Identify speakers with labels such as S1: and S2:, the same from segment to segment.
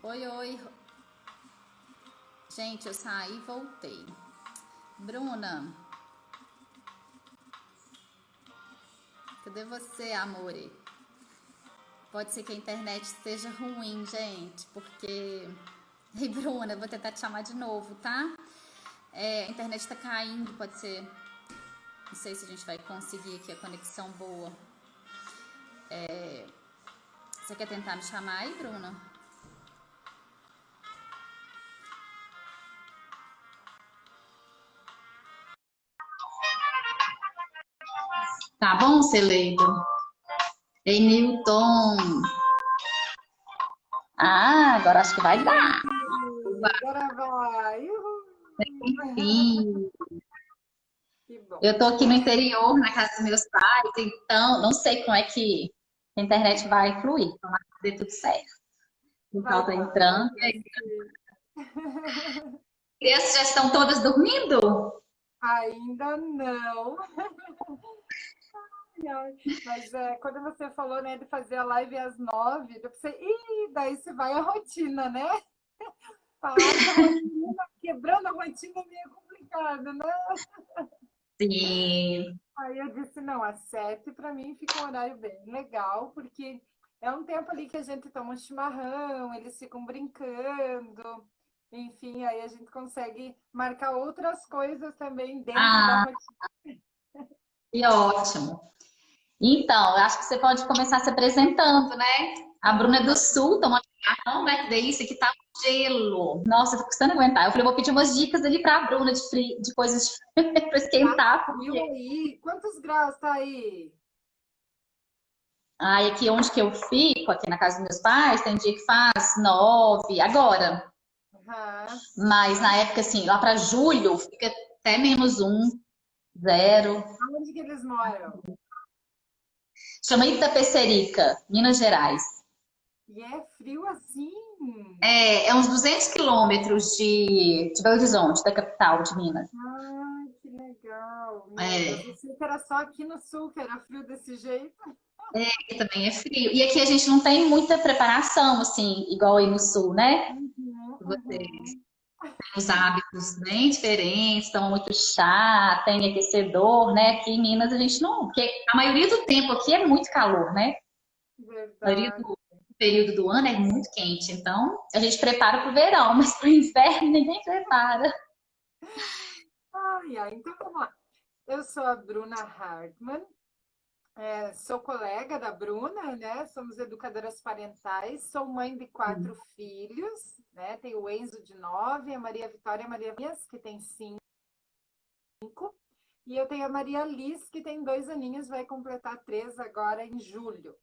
S1: Oi, oi. Gente, eu saí e voltei. Bruna, cadê você, amore? Pode ser que a internet esteja ruim, gente, porque. Ei, Bruna, eu vou tentar te chamar de novo, tá? A internet tá caindo, pode ser. Não sei se a gente vai conseguir aqui a conexão boa. Você quer tentar me chamar aí, Bruna? Tá bom, Celeiro? Ei, Newton. Ah, agora acho que vai dar.
S2: Agora vai! Uhul.
S1: Sim.
S2: Que bom.
S1: Eu tô aqui no interior, na casa dos meus pais, então não sei como é que a internet vai fluir. Tomara que dê tudo certo. O pessoal tá
S2: Vai
S1: entrando.
S2: dar sim.
S1: Crianças já estão todas dormindo?
S2: Ainda não. Ai, mas quando você falou, né, de fazer a live às 9, eu pensei, ih, daí se vai a rotina, né? Falar de rotina, quebrando a rotina é meio complicado, né?
S1: Sim.
S2: Aí eu disse, não, às 7 para mim fica um horário bem legal, porque é um tempo ali que a gente toma um chimarrão, eles ficam brincando, enfim, aí a gente consegue marcar outras coisas também dentro da
S1: Ah,
S2: rotina.
S1: que ótimo. Então, eu acho que você pode começar se apresentando, né? A Bruna é do Sul, toma chimarrão, né? Que delícia, que tá um gelo. Nossa, tô custando aguentar. Eu falei, vou pedir umas dicas ali pra Bruna de coisas pra
S2: Tá
S1: esquentar,
S2: frio
S1: porque
S2: aí? Quantos graus tá aí?
S1: ai, aqui onde que eu fico, aqui na casa dos meus pais, tem dia que faz 9, agora.
S2: Aham.
S1: Mas na época, assim, lá para julho, fica até -1, 0.
S2: Aonde que eles moram?
S1: Chama Itapecerica, Minas Gerais.
S2: E é frio assim?
S1: É uns 200 quilômetros de Belo Horizonte, da capital de Minas.
S2: Ai, que legal. Meu Deus, eu
S1: É,
S2: sei que era só aqui no sul que era frio desse jeito.
S1: aqui também é frio. E aqui a gente não tem muita preparação, assim, igual aí no sul, né?
S2: Uhum,
S1: Vocês
S2: uhum.
S1: têm os hábitos bem diferentes, tomam muito chá, tem aquecedor, né? Aqui em Minas a gente não, porque a maioria do tempo aqui é muito calor, né? A maioria
S2: Verdade.
S1: do período do ano é muito quente, então a gente prepara para o verão, mas para o inverno ninguém prepara.
S2: Ai, ai, então vamos lá. Eu sou a Bruna Hartmann, sou colega da Bruna, né? Somos educadoras parentais, sou mãe de 4 filhos, né? Tenho o Enzo de 9, a Maria Vitória e a Maria Vias, que tem 5, e eu tenho a Maria Liz, que tem 2 aninhos, vai completar 3 agora em julho.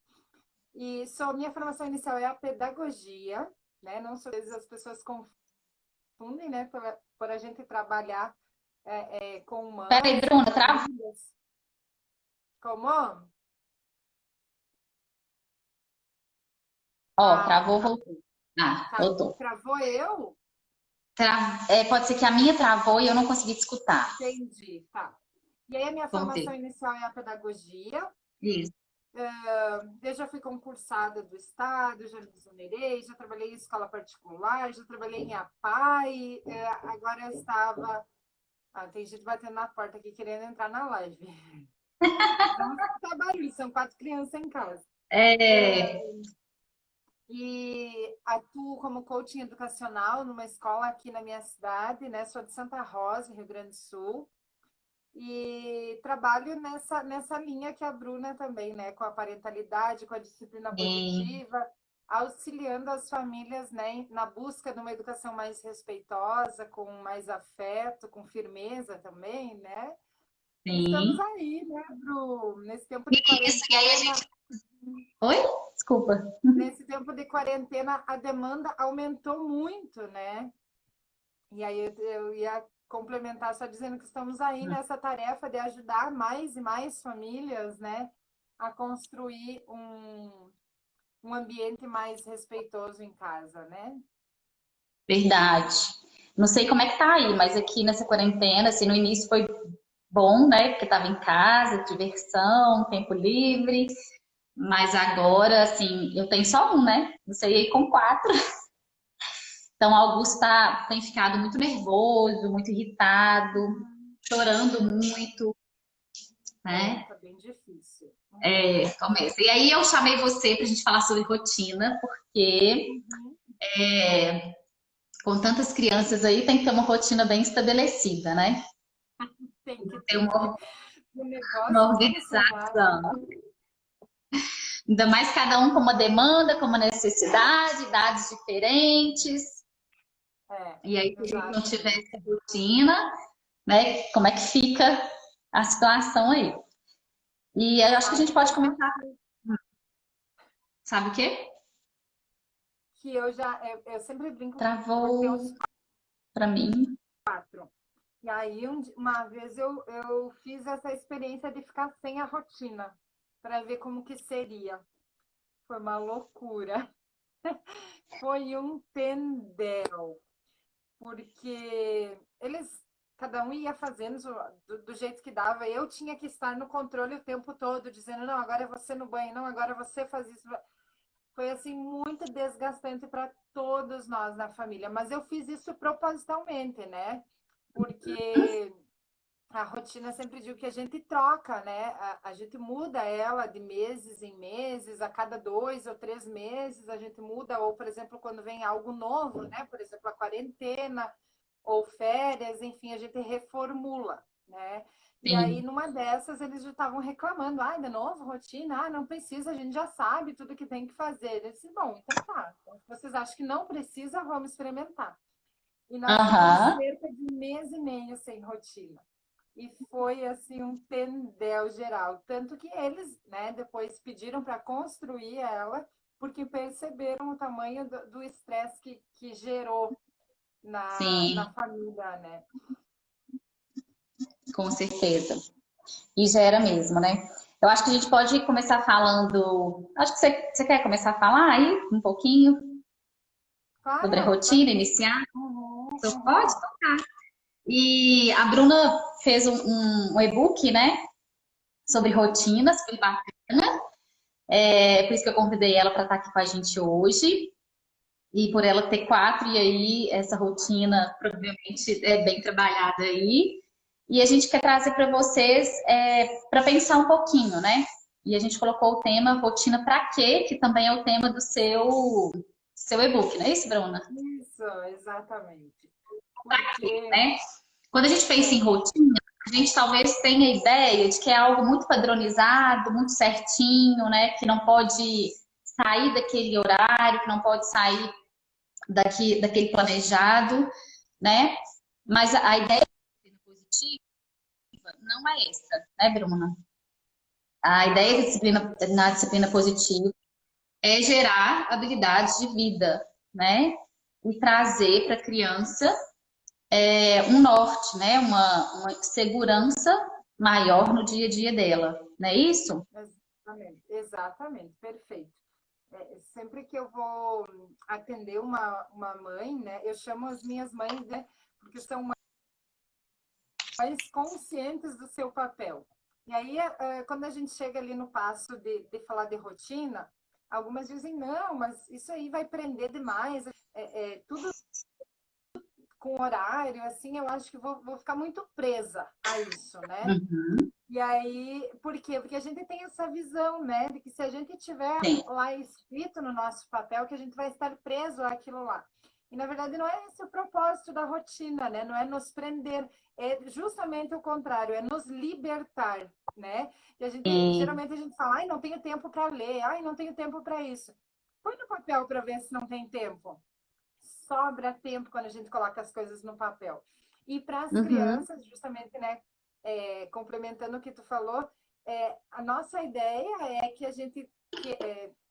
S2: E minha formação inicial é a pedagogia, né? Não só às vezes as pessoas confundem, né? Por a gente trabalhar com
S1: Peraí,
S2: mães, com
S1: Bruna, travou.
S2: famílias. Como?
S1: Ó,
S2: Ah,
S1: travou, voltou. Ah,
S2: tá.
S1: voltou.
S2: Travou eu?
S1: Pode ser que a minha travou e eu não consegui te escutar.
S2: Entendi, tá. E aí a minha
S1: Voltei.
S2: formação inicial é a pedagogia.
S1: Isso.
S2: Eu já fui concursada do Estado, já me exonerei, já trabalhei em escola particular, já trabalhei em APAE, agora eu estava. Ah, tem gente batendo na porta aqui querendo entrar na live. Não escutar barulho, são 4 crianças em casa.
S1: É,
S2: E atuo como coaching educacional numa escola aqui na minha cidade, né? Sou de Santa Rosa, Rio Grande do Sul. E trabalho nessa linha que a Bruna também, né? Com a parentalidade, com a disciplina
S1: sim,
S2: positiva, auxiliando as famílias, né? Na busca de uma educação mais respeitosa, com mais afeto, com firmeza também, né? E estamos
S1: sim.
S2: aí, né, Bru? Nesse tempo de
S1: Isso, e aí a
S2: quarentena.
S1: gente. Oi? Desculpa.
S2: Nesse tempo de quarentena, a demanda aumentou muito, né? E aí eu ia complementar só dizendo que estamos aí nessa tarefa de ajudar mais e mais famílias, né, a construir um ambiente mais respeitoso em casa, né?
S1: Verdade. Não sei como é que tá aí, mas aqui nessa quarentena, assim, no início foi bom, né? Porque tava em casa, diversão, tempo livre. Mas agora, assim, eu tenho só um, né? Não sei aí com 4. Então, Augusto tem ficado muito nervoso, muito irritado, chorando muito, né?
S2: Tá bem difícil.
S1: Começa. E aí eu chamei você para a gente falar sobre rotina, porque
S2: Uhum.
S1: com tantas crianças aí tem que ter uma rotina bem estabelecida, né?
S2: Tem que
S1: Ter
S2: ter. O
S1: uma
S2: negócio funcionar.
S1: organização. Ainda mais cada um com uma demanda, com uma necessidade, idades diferentes.
S2: É,
S1: E aí, se a gente não tiver
S2: exatamente.
S1: essa rotina, né? Como é que fica a situação aí? E eu acho que a
S2: Sabe
S1: gente
S2: que
S1: pode
S2: eu já
S1: começar. Sabe o quê?
S2: eu sempre brinco por ter os
S1: Travou para mim.
S2: quatro. E aí, uma vez eu fiz essa experiência de ficar sem a rotina, para ver como que seria. Foi uma loucura. Foi um tendel, porque cada um ia fazendo do jeito que dava. Eu tinha que estar no controle o tempo todo, dizendo, não, agora é você no banho, não, agora você faz isso. Foi assim muito desgastante para todos nós na família, mas eu fiz isso propositalmente, né? Porque a rotina sempre digo que a gente troca, né? A gente muda ela de meses em meses, a cada 2 ou 3 meses a gente muda, ou, por exemplo, quando vem algo novo, né? Por exemplo, a quarentena ou férias, enfim, a gente reformula, né? E aí,
S1: Sim.
S2: numa dessas, eles já estavam reclamando, ah, de novo, rotina, ah, não precisa, a gente já sabe tudo que tem que fazer. Eu disse, bom, então tá, então, se vocês acham que não precisa, vamos experimentar. E nós ficamos
S1: Aham.
S2: cerca de 1 mês e meio sem rotina. E foi assim um tendel geral. Tanto que eles, né, depois pediram para construir ela, porque perceberam o tamanho do estresse que gerou na
S1: Sim,
S2: família, né?
S1: com certeza. E já era mesmo, né? Eu acho que a gente pode começar falando. Acho que você quer começar a falar aí um pouquinho sobre a
S2: Claro,
S1: rotina, iniciar?
S2: uhum,
S1: Você pode?
S2: uhum.
S1: E a Bruna fez um e-book, né? Sobre rotinas, foi bacana. É por isso que eu convidei ela para estar aqui com a gente hoje. E por ela ter quatro, e aí essa rotina provavelmente é bem trabalhada aí. E a gente quer trazer para vocês para pensar um pouquinho, né? E a gente colocou o tema rotina para quê, que também é o tema do seu e-book, não é isso, Bruna?
S2: Isso, exatamente. Porque
S1: Né? Quando a gente pensa em
S2: é,
S1: rotina, a gente talvez tenha a ideia de que é algo muito padronizado, muito certinho, né? Que não pode sair daquele horário, que não pode sair daquele planejado, né? Mas a ideia positiva não é essa, né, Bruna? A ideia da disciplina, na disciplina positiva é gerar habilidades de vida, né? E trazer para a criança um norte, né? Uma segurança maior no dia a dia dela, não é isso?
S2: exatamente, perfeito. Sempre que eu vou atender uma mãe, né? Eu chamo as minhas mães, né? Porque são mais conscientes do seu papel. E aí, quando a gente chega ali no passo de falar de rotina, algumas dizem, não, mas isso aí vai prender demais, tudo com horário, assim, eu acho que vou ficar muito presa a isso, né?
S1: Uhum,
S2: E aí, por quê? Porque a gente tem essa visão, né, de que se a gente tiver
S1: sim.
S2: lá escrito no nosso papel, que a gente vai estar preso àquilo lá. E na verdade não é esse o propósito da rotina, né? Não é nos prender, é justamente o contrário, é nos libertar, né? E
S1: E,
S2: geralmente a gente fala, ai, não tenho tempo para ler, ai, não tenho tempo para isso. Põe no papel para ver se não tem tempo. Sobra tempo quando a gente coloca as coisas no papel. E para as
S1: uhum,
S2: crianças, justamente, né, complementando o que tu falou, a nossa ideia é que a gente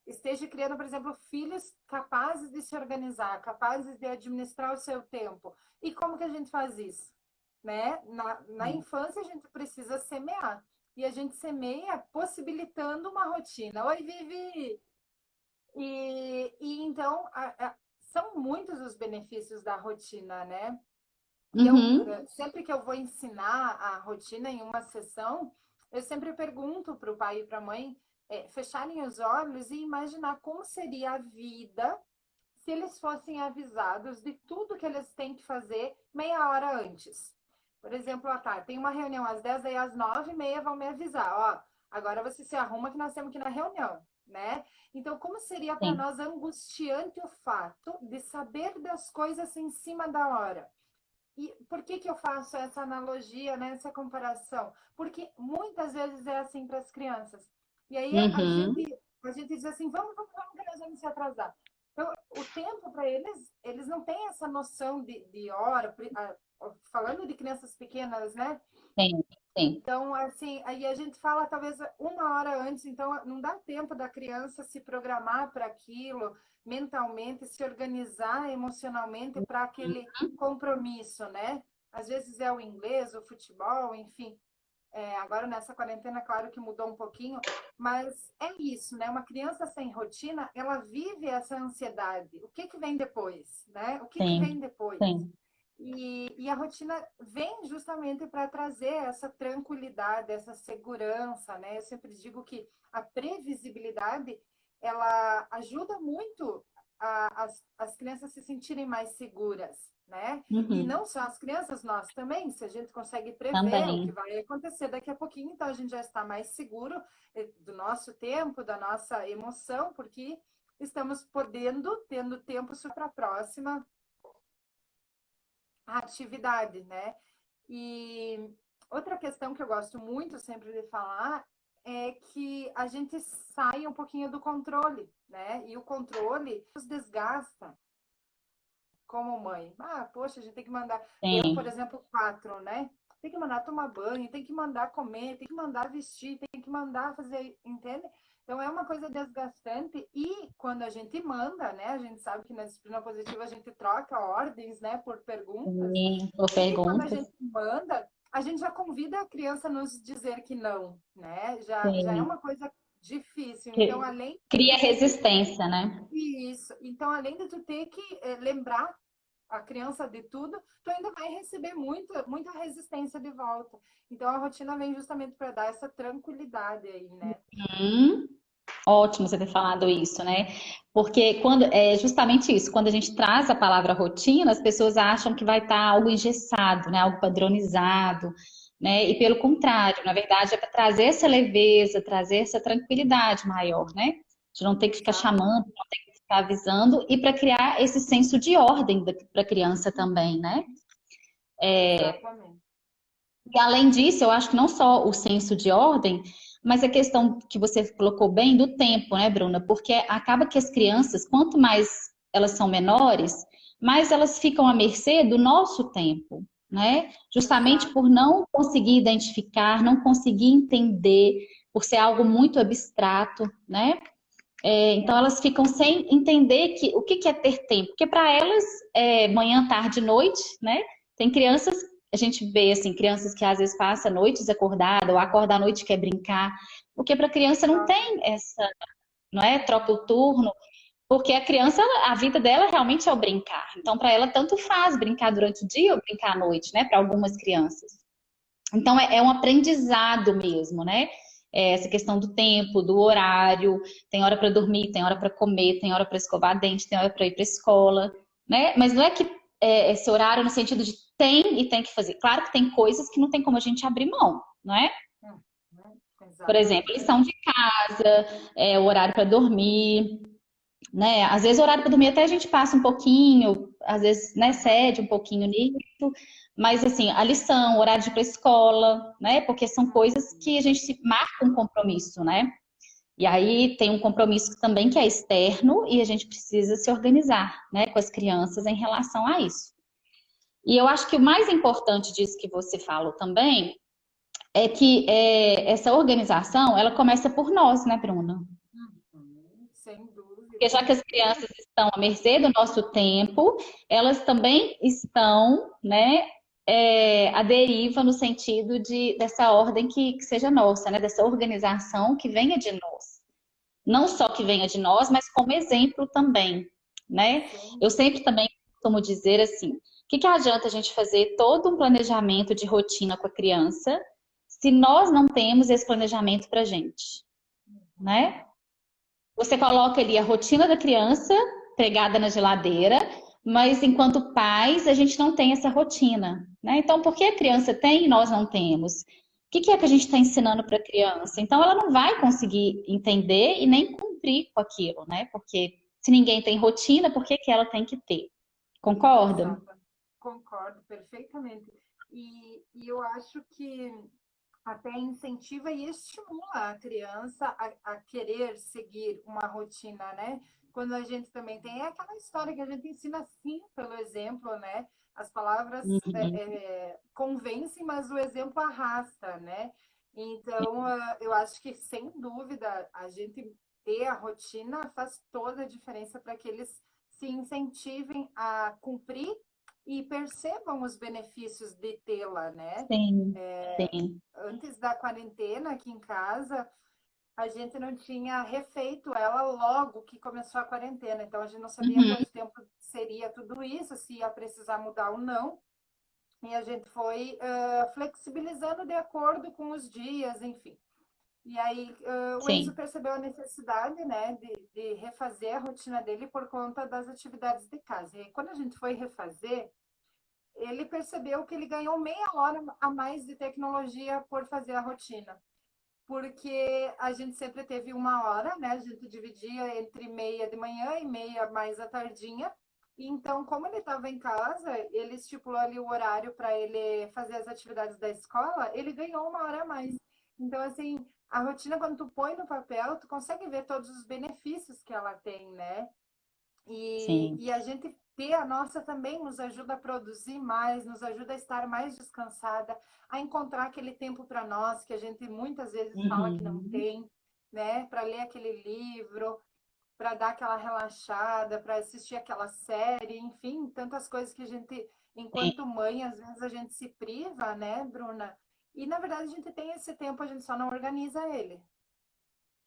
S2: esteja criando, por exemplo, filhos capazes de se organizar, capazes de administrar o seu tempo. E como que a gente faz isso? Né? Na infância, a gente precisa semear. E a gente semeia possibilitando uma rotina. Oi, Vivi! E então, são muitos os benefícios da rotina, né? E
S1: uhum.
S2: sempre que eu vou ensinar a rotina em uma sessão, eu sempre pergunto para o pai e para a mãe fecharem os olhos e imaginar como seria a vida se eles fossem avisados de tudo que eles têm que fazer meia hora antes. Por exemplo, tem uma reunião às 10, aí às 9h30 vão me avisar, ó, agora você se arruma que nós temos que ir na reunião, né? Então, como seria para
S1: Sim.
S2: nós angustiante o fato de saber das coisas em cima da hora? E por que eu faço essa analogia, né, essa comparação? Porque muitas vezes é assim para as crianças. E aí
S1: Uhum.
S2: a gente diz assim, vamos que nós vamos se atrasar. Então, o tempo para eles não têm essa noção de hora, falando de crianças pequenas, né?
S1: Sim, sim.
S2: Então, assim, aí a gente fala talvez uma hora antes, então não dá tempo da criança se programar para aquilo mentalmente, se organizar emocionalmente para aquele compromisso, né? Às vezes é o inglês, o futebol, enfim. Agora nessa quarentena, claro que mudou um pouquinho, mas é isso, né? Uma criança sem rotina, ela vive essa ansiedade. O que que vem depois, né? O que que
S1: Sim,
S2: vem depois?
S1: sim.
S2: E a rotina vem justamente para trazer essa tranquilidade, essa segurança, né? Eu sempre digo que a previsibilidade, ela ajuda muito as crianças se sentirem mais seguras, né? E
S1: Uhum.
S2: não só as crianças, nós também, se a gente consegue prever o que
S1: Também.
S2: vai acontecer daqui a pouquinho, então a gente já está mais seguro do nosso tempo, da nossa emoção, porque estamos tendo tempo para a próxima atividade, né? E outra questão que eu gosto muito sempre de falar é que a gente sai um pouquinho do controle, né? E o controle nos desgasta como mãe. Poxa, a gente tem que mandar. Eu, por
S1: Sim.
S2: exemplo, 4, né? Tem que mandar tomar banho, tem que mandar comer, tem que mandar vestir, tem que mandar fazer, entende? Então é uma coisa desgastante e quando a gente manda, né? A gente sabe que na disciplina positiva a gente troca ordens, né, por perguntas.
S1: Sim. Por
S2: E quando a
S1: perguntas.
S2: gente manda, a gente já convida a criança a nos dizer que não, né? Já é
S1: Sim.
S2: uma coisa difícil. Então,
S1: Que
S2: além de
S1: cria
S2: tu ter que
S1: resistência, né?
S2: isso, então além de tu ter que lembrar a criança de tudo, tu ainda vai receber muita resistência de volta. Então a rotina vem justamente para dar essa tranquilidade aí, né?
S1: Hum. Ótimo você ter falado isso, né? Porque quando é justamente isso, quando a gente traz a palavra rotina, as pessoas acham que vai estar algo engessado, né? Algo padronizado, né? E pelo contrário, na verdade, é para trazer essa leveza, trazer essa tranquilidade maior, né? De não ter que ficar
S2: Exatamente.
S1: chamando, não ter que ficar avisando, e para criar esse senso de ordem para a criança também, né?
S2: Exatamente.
S1: E além disso, eu acho que não só o senso de ordem, mas a questão que você colocou bem do tempo, né, Bruna? Porque acaba que as crianças, quanto mais elas são menores, mais elas ficam à mercê do nosso tempo, né? Justamente
S2: Exato.
S1: por não conseguir identificar, não conseguir entender, por ser algo muito abstrato, né? Então elas ficam sem entender o que que é ter tempo, porque para elas é manhã, tarde, noite, né? Tem crianças, a gente vê assim, crianças que às vezes passam noites acordada ou acorda à noite e quer brincar, porque para criança não tem
S2: Exatamente.
S1: essa, não é, troca o turno, porque a criança, a vida dela realmente é o brincar. Então para ela tanto faz brincar durante o dia ou brincar à noite, né? Para algumas crianças. Então é um aprendizado mesmo, né? Essa questão do tempo, do horário, tem hora para dormir, tem hora para comer, tem hora para escovar dente, tem hora para ir para escola, né? Mas não é que esse horário no sentido de tem e tem que fazer. Claro que tem coisas que não tem como a gente abrir mão, não é? Por exemplo,
S2: Exatamente.
S1: lição de casa, o horário para dormir, né? Às vezes o horário para dormir até a gente passa um pouquinho, às vezes, né, cede um pouquinho nisso, mas assim, a lição, o horário de ir para a escola, né? Porque são coisas que a gente se marca um compromisso, né? E aí tem um compromisso também que é externo e a gente precisa se organizar, né, com as crianças em relação a isso. E eu acho que o mais importante disso que você falou também é que essa organização, ela começa por nós, né, Bruna?
S2: Sem
S1: Porque
S2: dúvida.
S1: já que as crianças estão à mercê do nosso tempo, elas também estão, né, à deriva no sentido dessa ordem que seja nossa, né, dessa organização que venha de nós. Não só que venha de nós, mas como exemplo também, né?
S2: Sem
S1: Eu
S2: dúvida.
S1: sempre também costumo dizer assim, o que que adianta a gente fazer todo um planejamento de rotina com a criança se nós não temos esse planejamento para gente, né? Você coloca ali a rotina da criança, pegada na geladeira, mas enquanto pais a gente não tem essa rotina, né? Então, por que a criança tem e nós não temos? O que é que a gente está ensinando para a criança? Então, ela não vai conseguir entender e nem cumprir com aquilo, né? Porque se ninguém tem rotina, por que que ela tem que ter? Concorda?
S2: Exato. Concordo perfeitamente. E eu acho que até incentiva e estimula a criança a querer seguir uma rotina, né? Quando a gente também tem aquela história que a gente ensina assim pelo exemplo, né? As palavras
S1: Uhum.
S2: convencem, mas o exemplo arrasta, né? Então, eu acho que, sem dúvida, a gente ter a rotina faz toda a diferença para que eles se incentivem a cumprir e percebam os benefícios de tê-la, né?
S1: Sim, sim.
S2: Antes da quarentena aqui em casa, a gente não tinha refeito ela logo que começou a quarentena. Então a gente não sabia
S1: Uhum.
S2: quanto tempo seria tudo isso, se ia precisar mudar ou não. E a gente foi flexibilizando de acordo com os dias, enfim. E aí o Enzo
S1: Sim.
S2: percebeu a necessidade, né, de refazer a rotina dele por conta das atividades de casa. E aí, quando a gente foi refazer, ele percebeu que ele ganhou meia hora a mais de tecnologia por fazer a rotina. Porque a gente sempre teve uma hora, né? A gente dividia entre meia de manhã e meia mais à tardinha. E então, como ele estava em casa, ele estipulou ali o horário para ele fazer as atividades da escola, ele ganhou uma hora a mais. Então, assim, a rotina, quando tu põe no papel, tu consegue ver todos os benefícios que ela tem, né?
S1: Sim.
S2: E a gente ter a nossa também nos ajuda a produzir mais, nos ajuda a estar mais descansada, a encontrar aquele tempo para nós que a gente muitas vezes fala que não
S1: Uhum.
S2: tem, né? Para ler aquele livro, para dar aquela relaxada, para assistir aquela série, enfim, tantas coisas que a gente,
S1: Sim.
S2: enquanto mãe, às vezes a gente se priva, né, Bruna? E na verdade a gente tem esse tempo, a gente só não organiza ele.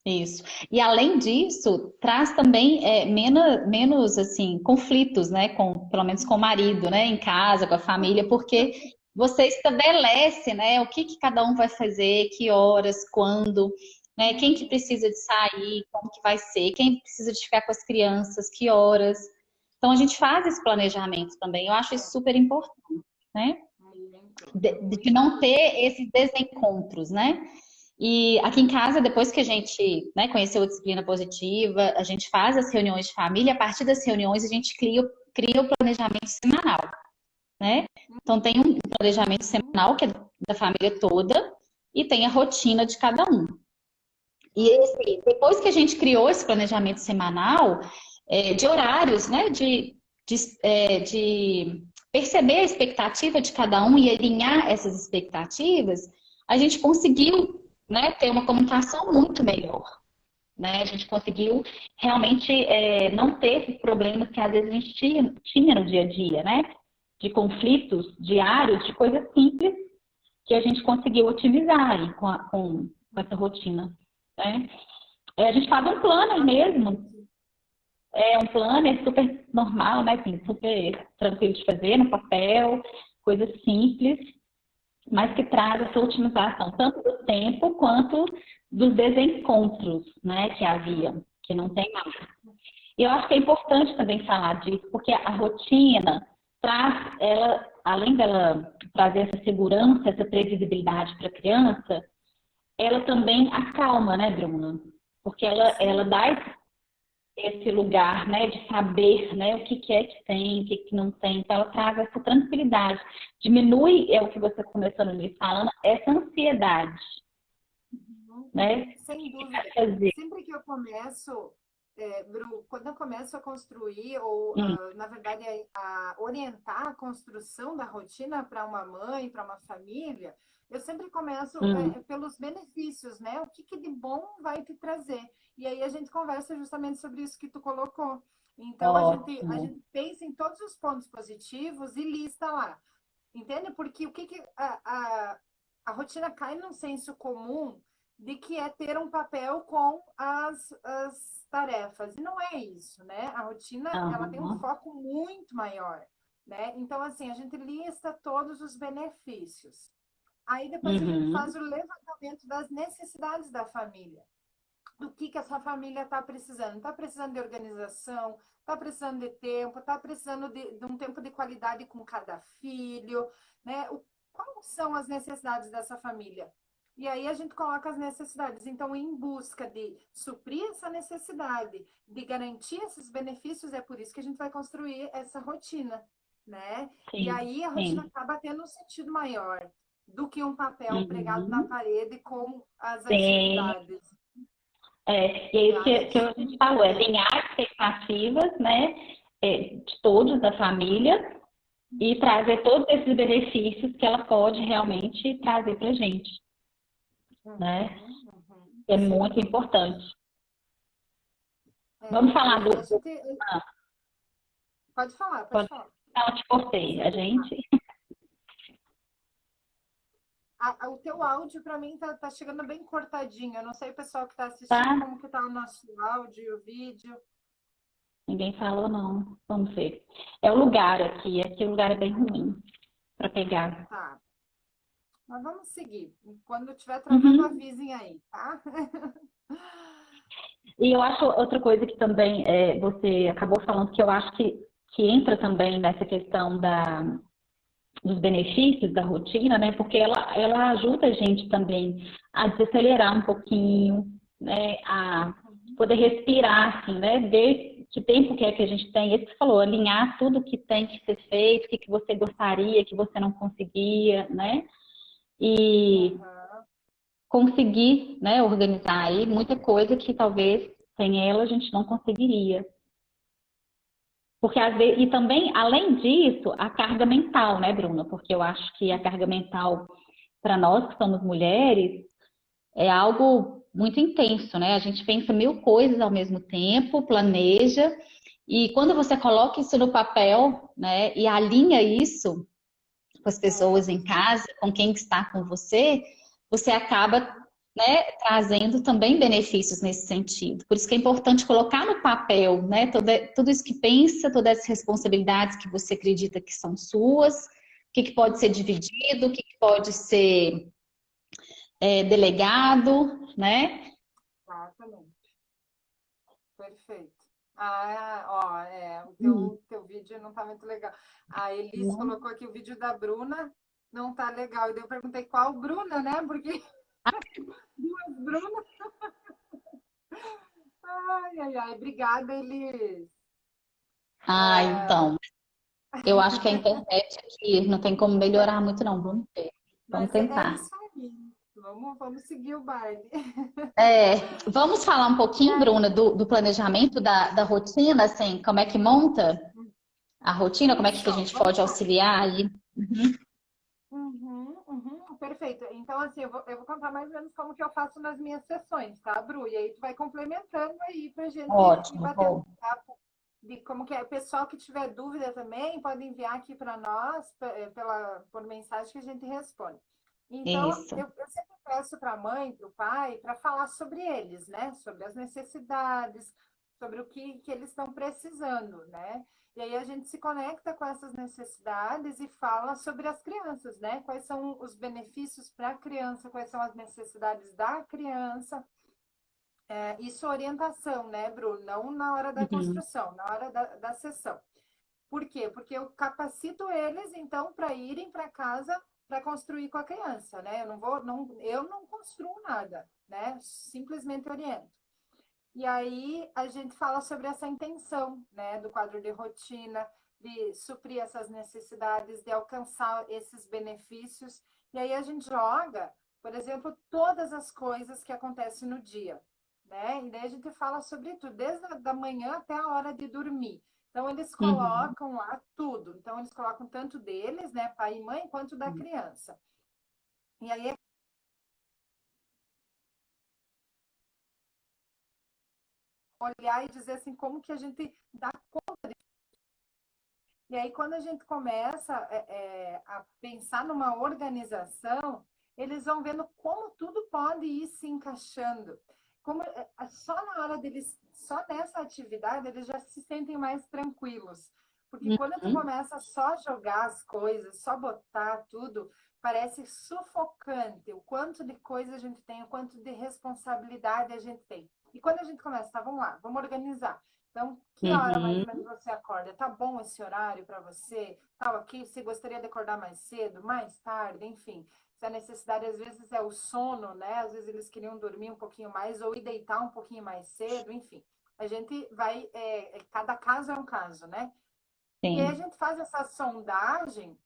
S1: Isso. E além disso, traz também menos assim conflitos, né? Com, pelo menos com o marido, né? Em casa, com a família, porque você estabelece, né? O que que cada um vai fazer, que horas, quando, né? Quem que precisa de sair, como que vai ser, quem precisa de ficar com as crianças, que horas. Então a gente faz esse planejamento também. Eu acho isso super importante, né?
S2: Muito,
S1: De
S2: muito.
S1: não ter esses desencontros, né? E aqui em casa, depois que a gente, né, conheceu a disciplina positiva, a gente faz as reuniões de família, a partir das reuniões a gente cria o planejamento semanal, né? Então tem um planejamento semanal que é da família toda e tem a rotina de cada um. E esse, depois que a gente criou esse planejamento semanal, de horários, né, de perceber a expectativa de cada um e alinhar essas expectativas, a gente conseguiu, né, ter uma comunicação muito melhor. Né? A gente conseguiu realmente não ter esses problemas que às vezes a gente tinha no dia a dia, né? De conflitos diários, de coisas simples que a gente conseguiu otimizar aí com essa rotina. Né? A gente faz um planner mesmo,
S2: Exatamente.
S1: um planner super normal, né? Assim, super tranquilo de fazer no papel, coisas simples, mas que traz essa otimização tanto do tempo quanto dos desencontros, né, que havia, que não tem mais. E eu acho que é importante também falar disso, porque a rotina traz, ela, além dela trazer essa segurança, essa previsibilidade para a criança, ela também acalma, né, Bruna? Porque ela
S2: Sim,
S1: dá esse lugar, né, de saber, né, o que que é que tem, o que que não tem. Então, ela traz essa tranquilidade. Diminui, é o que você começou no início falando, essa ansiedade, né?
S2: sem
S1: Que vai
S2: dúvida.
S1: fazer.
S2: Sempre que eu começo, Bru, quando eu começo a construir, ou
S1: Hum,
S2: na verdade a orientar a construção da rotina para uma mãe, para uma família, eu sempre começo
S1: hum,
S2: pelos benefícios, né? O que, que de bom vai te trazer? E aí a gente conversa justamente sobre isso que tu colocou. Então a
S1: ótimo.
S2: gente pensa em todos os pontos positivos e lista lá. Entende? Porque o que, que a rotina cai num senso comum de que é ter um papel com as tarefas. E não é isso, né? A rotina, ela tem um
S1: Aham.
S2: foco muito maior, né? Então, assim, a gente lista todos os benefícios. Aí depois a gente faz
S1: Uhum.
S2: o levantamento das necessidades da família. do que essa família está precisando. Está precisando de organização, está precisando de tempo, está precisando de um tempo de qualidade com cada filho, né? Quais são as necessidades dessa família? E aí a gente coloca as necessidades. Então, em busca de suprir essa necessidade, de garantir esses benefícios, é por isso que a gente vai construir essa rotina, né? E
S3: Sim,
S2: aí a rotina
S3: sim.
S2: acaba tendo um sentido maior do que um papel pregado na
S3: Uhum.
S2: parede com as
S3: Sim.
S2: atividades.
S3: E é isso
S2: Tá?
S3: que a gente falou, é alinhar expectativas, né, de todos da família e trazer todos esses benefícios que ela pode realmente trazer para a gente, né?
S2: Uhum, uhum.
S3: É
S2: Sem
S3: muito
S2: dúvida.
S3: importante. Vamos
S2: É, e
S3: falar
S2: aí a
S3: do.
S2: gente.
S3: Ah,
S2: Pode falar, pode
S3: pode,
S2: falar.
S3: não, te cortei. A gente.
S2: O teu áudio, para mim, tá chegando bem cortadinho. Eu não sei o pessoal que está assistindo
S3: Tá?
S2: como que tá o nosso áudio e o vídeo.
S3: Ninguém falou, não. Vamos ver. É o lugar aqui. Aqui o lugar é bem ruim para pegar.
S2: Tá. Mas vamos seguir. Quando estiver travando,
S3: Uhum.
S2: avisem aí, tá?
S3: E eu acho outra coisa que também você acabou falando que eu acho que entra também nessa questão dos benefícios da rotina, né? Porque ela ajuda a gente também a desacelerar um pouquinho, né? A poder respirar, assim, né? Ver que tempo que é que a gente tem. Esse que você falou, alinhar tudo que tem que ser feito, o que que você gostaria, que você não conseguia, né? E
S2: Aham.
S3: conseguir, né, organizar aí muita coisa que talvez sem ela a gente não conseguiria. Porque às vezes, e também, além disso, a carga mental, né, Bruna? Porque eu acho que a carga mental para nós que somos mulheres é algo muito intenso, né? A gente pensa mil coisas ao mesmo tempo, planeja, e quando você coloca isso no papel, né, e alinha isso com as
S2: É.
S3: pessoas em casa, com quem está com você, você acaba, né, trazendo também benefícios nesse sentido. Por isso que é importante colocar no papel, né, tudo isso que pensa, todas as responsabilidades que você acredita que são suas, o que pode ser dividido, o que pode ser delegado, né?
S2: Exatamente. Perfeito. Ó, o teu vídeo não tá muito legal. A Elis colocou aqui o vídeo da Bruna, não tá legal. E daí eu perguntei qual Bruna, né? Porque duas Brunas. Ai, ai, ai. Obrigada, Elis. É,
S3: Então, eu acho que a internet aqui não tem como melhorar muito, não. Vamos ver. Vamos
S2: mas é
S3: tentar.
S2: isso aí. Vamos seguir o baile.
S3: Vamos falar um
S2: E
S3: pouquinho,
S2: aí?
S3: Bruna, do planejamento da rotina, assim, como é que monta a rotina, como é que a
S2: Isso,
S3: gente
S2: vamos
S3: pode
S2: lá.
S3: auxiliar aí.
S2: Uhum, uhum, perfeito. Então, assim, eu vou contar mais ou menos como que eu faço nas minhas sessões, tá, Bru? E aí tu vai complementando aí pra gente ir
S3: Ótimo,
S2: batendo
S3: vou.
S2: papo de como que é. O pessoal que tiver dúvida também pode enviar aqui para nós por mensagem que a gente responde. Então,
S3: Isso.
S2: eu sempre peço para a mãe, para o pai, para falar sobre eles, né? Sobre as necessidades, sobre o que eles estão precisando, né? E aí a gente se conecta com essas necessidades e fala sobre as crianças, né? Quais são os benefícios para a criança, quais são as necessidades da criança. Isso é orientação, né, Bruno? Não na hora da
S3: Uhum.
S2: construção, na hora da sessão. Por quê? Porque eu capacito eles, então, para irem para casa para construir com a criança, né? Eu não construo nada, né? Simplesmente oriento. E aí a gente fala sobre essa intenção, né, do quadro de rotina, de suprir essas necessidades, de alcançar esses benefícios. E aí a gente joga, por exemplo, todas as coisas que acontecem no dia, né? E daí a gente fala sobre tudo, desde a da manhã até a hora de dormir. Então eles
S3: Uhum.
S2: colocam lá tudo. Então eles colocam tanto deles, né, pai e mãe, quanto da criança. E aí é olhar e dizer assim como que a gente dá. E aí, quando a gente começa a pensar numa organização, eles vão vendo como tudo pode ir se encaixando. Só na hora deles, só nessa atividade, eles já se sentem mais tranquilos. Porque quando tu
S3: Uhum.
S2: começa só a jogar as coisas, só botar tudo, parece sufocante o quanto de coisa a gente tem, o quanto de responsabilidade a gente tem. E quando a gente começa, tá, vamos lá, vamos organizar. Então, que hora mais
S3: Uhum.
S2: ou menos você acorda? Tá bom esse horário para você? Tá ok? Você gostaria de acordar mais cedo, mais tarde, enfim. Se a necessidade às vezes é o sono, né? Às vezes eles queriam dormir um pouquinho mais ou ir deitar um pouquinho mais cedo, enfim. A gente vai, cada caso é um caso, né? E aí a
S3: Sim,
S2: gente faz essa sondagem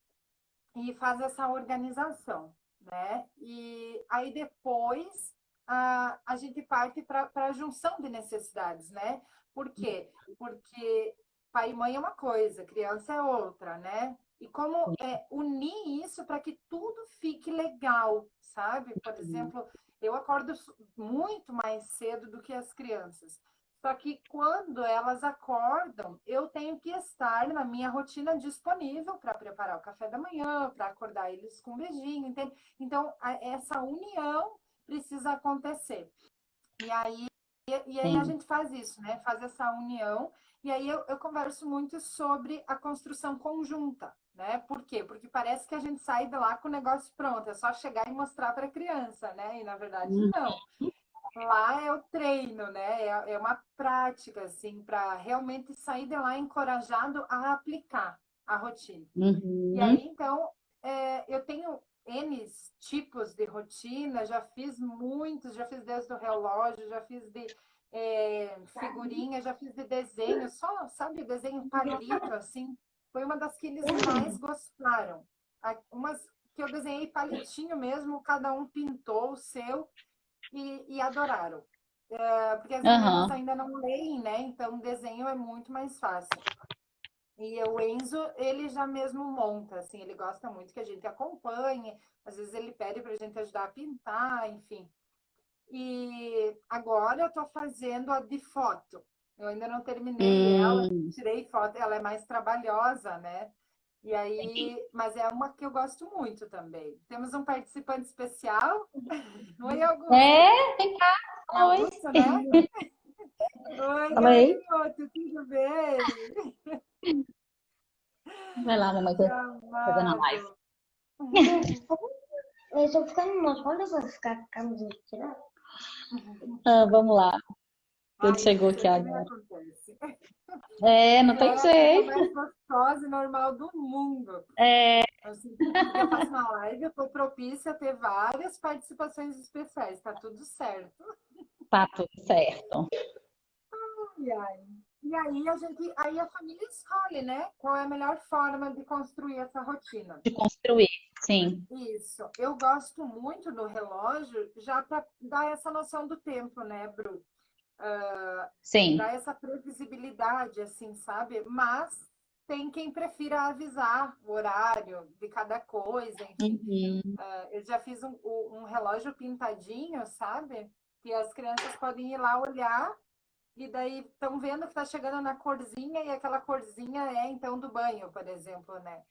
S2: e faz essa organização, né? E aí depois a gente parte para a junção de necessidades, né? Por quê? Porque pai e mãe é uma coisa, criança é outra, né? E como unir isso para que tudo fique legal, sabe? Por exemplo, eu acordo muito mais cedo do que as crianças. Só que quando elas acordam, eu tenho que estar na minha rotina disponível para preparar o café da manhã, para acordar eles com um beijinho, entende? Então, essa união precisa acontecer. E aí, e aí a
S3: sim.
S2: gente faz isso, né? Faz essa união. E aí eu converso muito sobre a construção conjunta, né? Por quê? Porque parece que a gente sai de lá com o negócio pronto, é só chegar e mostrar para a criança, né? E na verdade, não. Lá é o treino, né? É uma prática, assim, para realmente sair de lá encorajado a aplicar a rotina. E
S3: Uhum.
S2: aí, então, eu tenho N tipos de rotina, já fiz muitos, já fiz desde o relógio, já fiz de figurinha, já fiz de desenho, só, sabe, desenho palito, assim. Foi uma das que eles mais gostaram. Umas que eu desenhei palitinho mesmo, cada um pintou o seu e adoraram. Porque as meninas
S3: Aham.
S2: ainda não leem, né? Então, o desenho é muito mais fácil. E o Enzo, ele já mesmo monta, assim, ele gosta muito que a gente acompanhe, às vezes ele pede para a gente ajudar a pintar, enfim. E agora eu estou fazendo a de foto. Eu ainda não terminei ela,
S3: Hum.
S2: tirei foto, ela é mais trabalhosa, né? E aí, mas é uma que eu gosto muito também. Temos um participante especial. Oi, Augusto.
S3: É, vem cá,
S2: É
S3: oi.
S2: Augusto, né? Oi,
S3: Oi.
S2: garoto, tudo bem?
S3: Vai lá, mamãe,
S2: Que
S3: tô fazendo a live.
S2: amado.
S4: Eu tô ficando umas horas pra ficar com a camiseta tirada.
S3: Ah, vamos lá. Ele
S2: Ai,
S3: chegou
S2: isso
S3: aqui
S2: também
S3: agora.
S2: acontece.
S3: É, não
S2: Você
S3: tem
S2: é a coisa
S3: jeito.
S2: mais gostosa e normal do mundo.
S3: É,
S2: Assim, quando eu faço uma live, eu estou propícia a ter várias participações especiais. Tá tudo certo.
S3: tá tudo certo.
S2: E aí, aí a família escolhe, né? Qual é a melhor forma de construir essa rotina.
S3: De construir, sim,
S2: Isso. Eu gosto muito do relógio já para dar essa noção do tempo, né, Bru?
S3: sim.
S2: Dar essa previsibilidade, assim, sabe? Mas tem quem prefira avisar o horário de cada coisa, enfim.
S3: Uhum.
S2: Eu já fiz um relógio pintadinho, sabe? Que as crianças podem ir lá olhar e daí estão vendo que está chegando na corzinha e aquela corzinha é então do banho, por exemplo, né?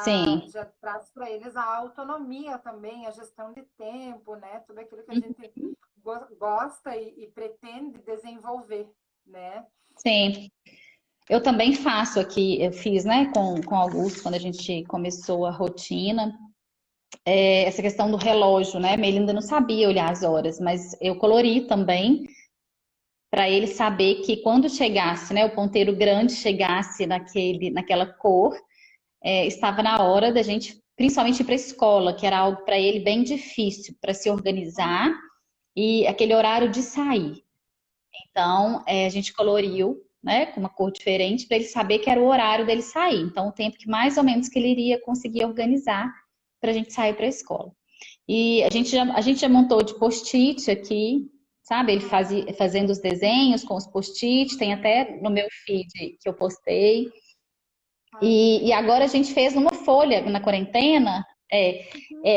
S3: Sim.
S2: Já traz para eles a autonomia também, a gestão de tempo, né? Tudo aquilo que a
S3: Uhum.
S2: gente gosta e pretende desenvolver, né?
S3: Sim. Eu também faço aqui, eu fiz, né, com o Augusto, quando a gente começou a rotina, essa questão do relógio, né? Ele ainda não sabia olhar as horas, mas eu colori também para ele saber que quando chegasse, né, o ponteiro grande chegasse naquela cor, estava na hora da gente, principalmente ir para a escola, que era algo para ele bem difícil para se organizar e aquele horário de sair. Então, a gente coloriu, né, com uma cor diferente para ele saber que era o horário dele sair. Então, o tempo que mais ou menos que ele iria conseguir organizar para a gente sair para a escola. E a gente já montou de post-it aqui, sabe? Ele fazendo os desenhos com os post-it, tem até no meu feed que eu postei.
S2: Ai, que
S3: E
S2: legal.
S3: agora a gente fez numa folha na quarentena.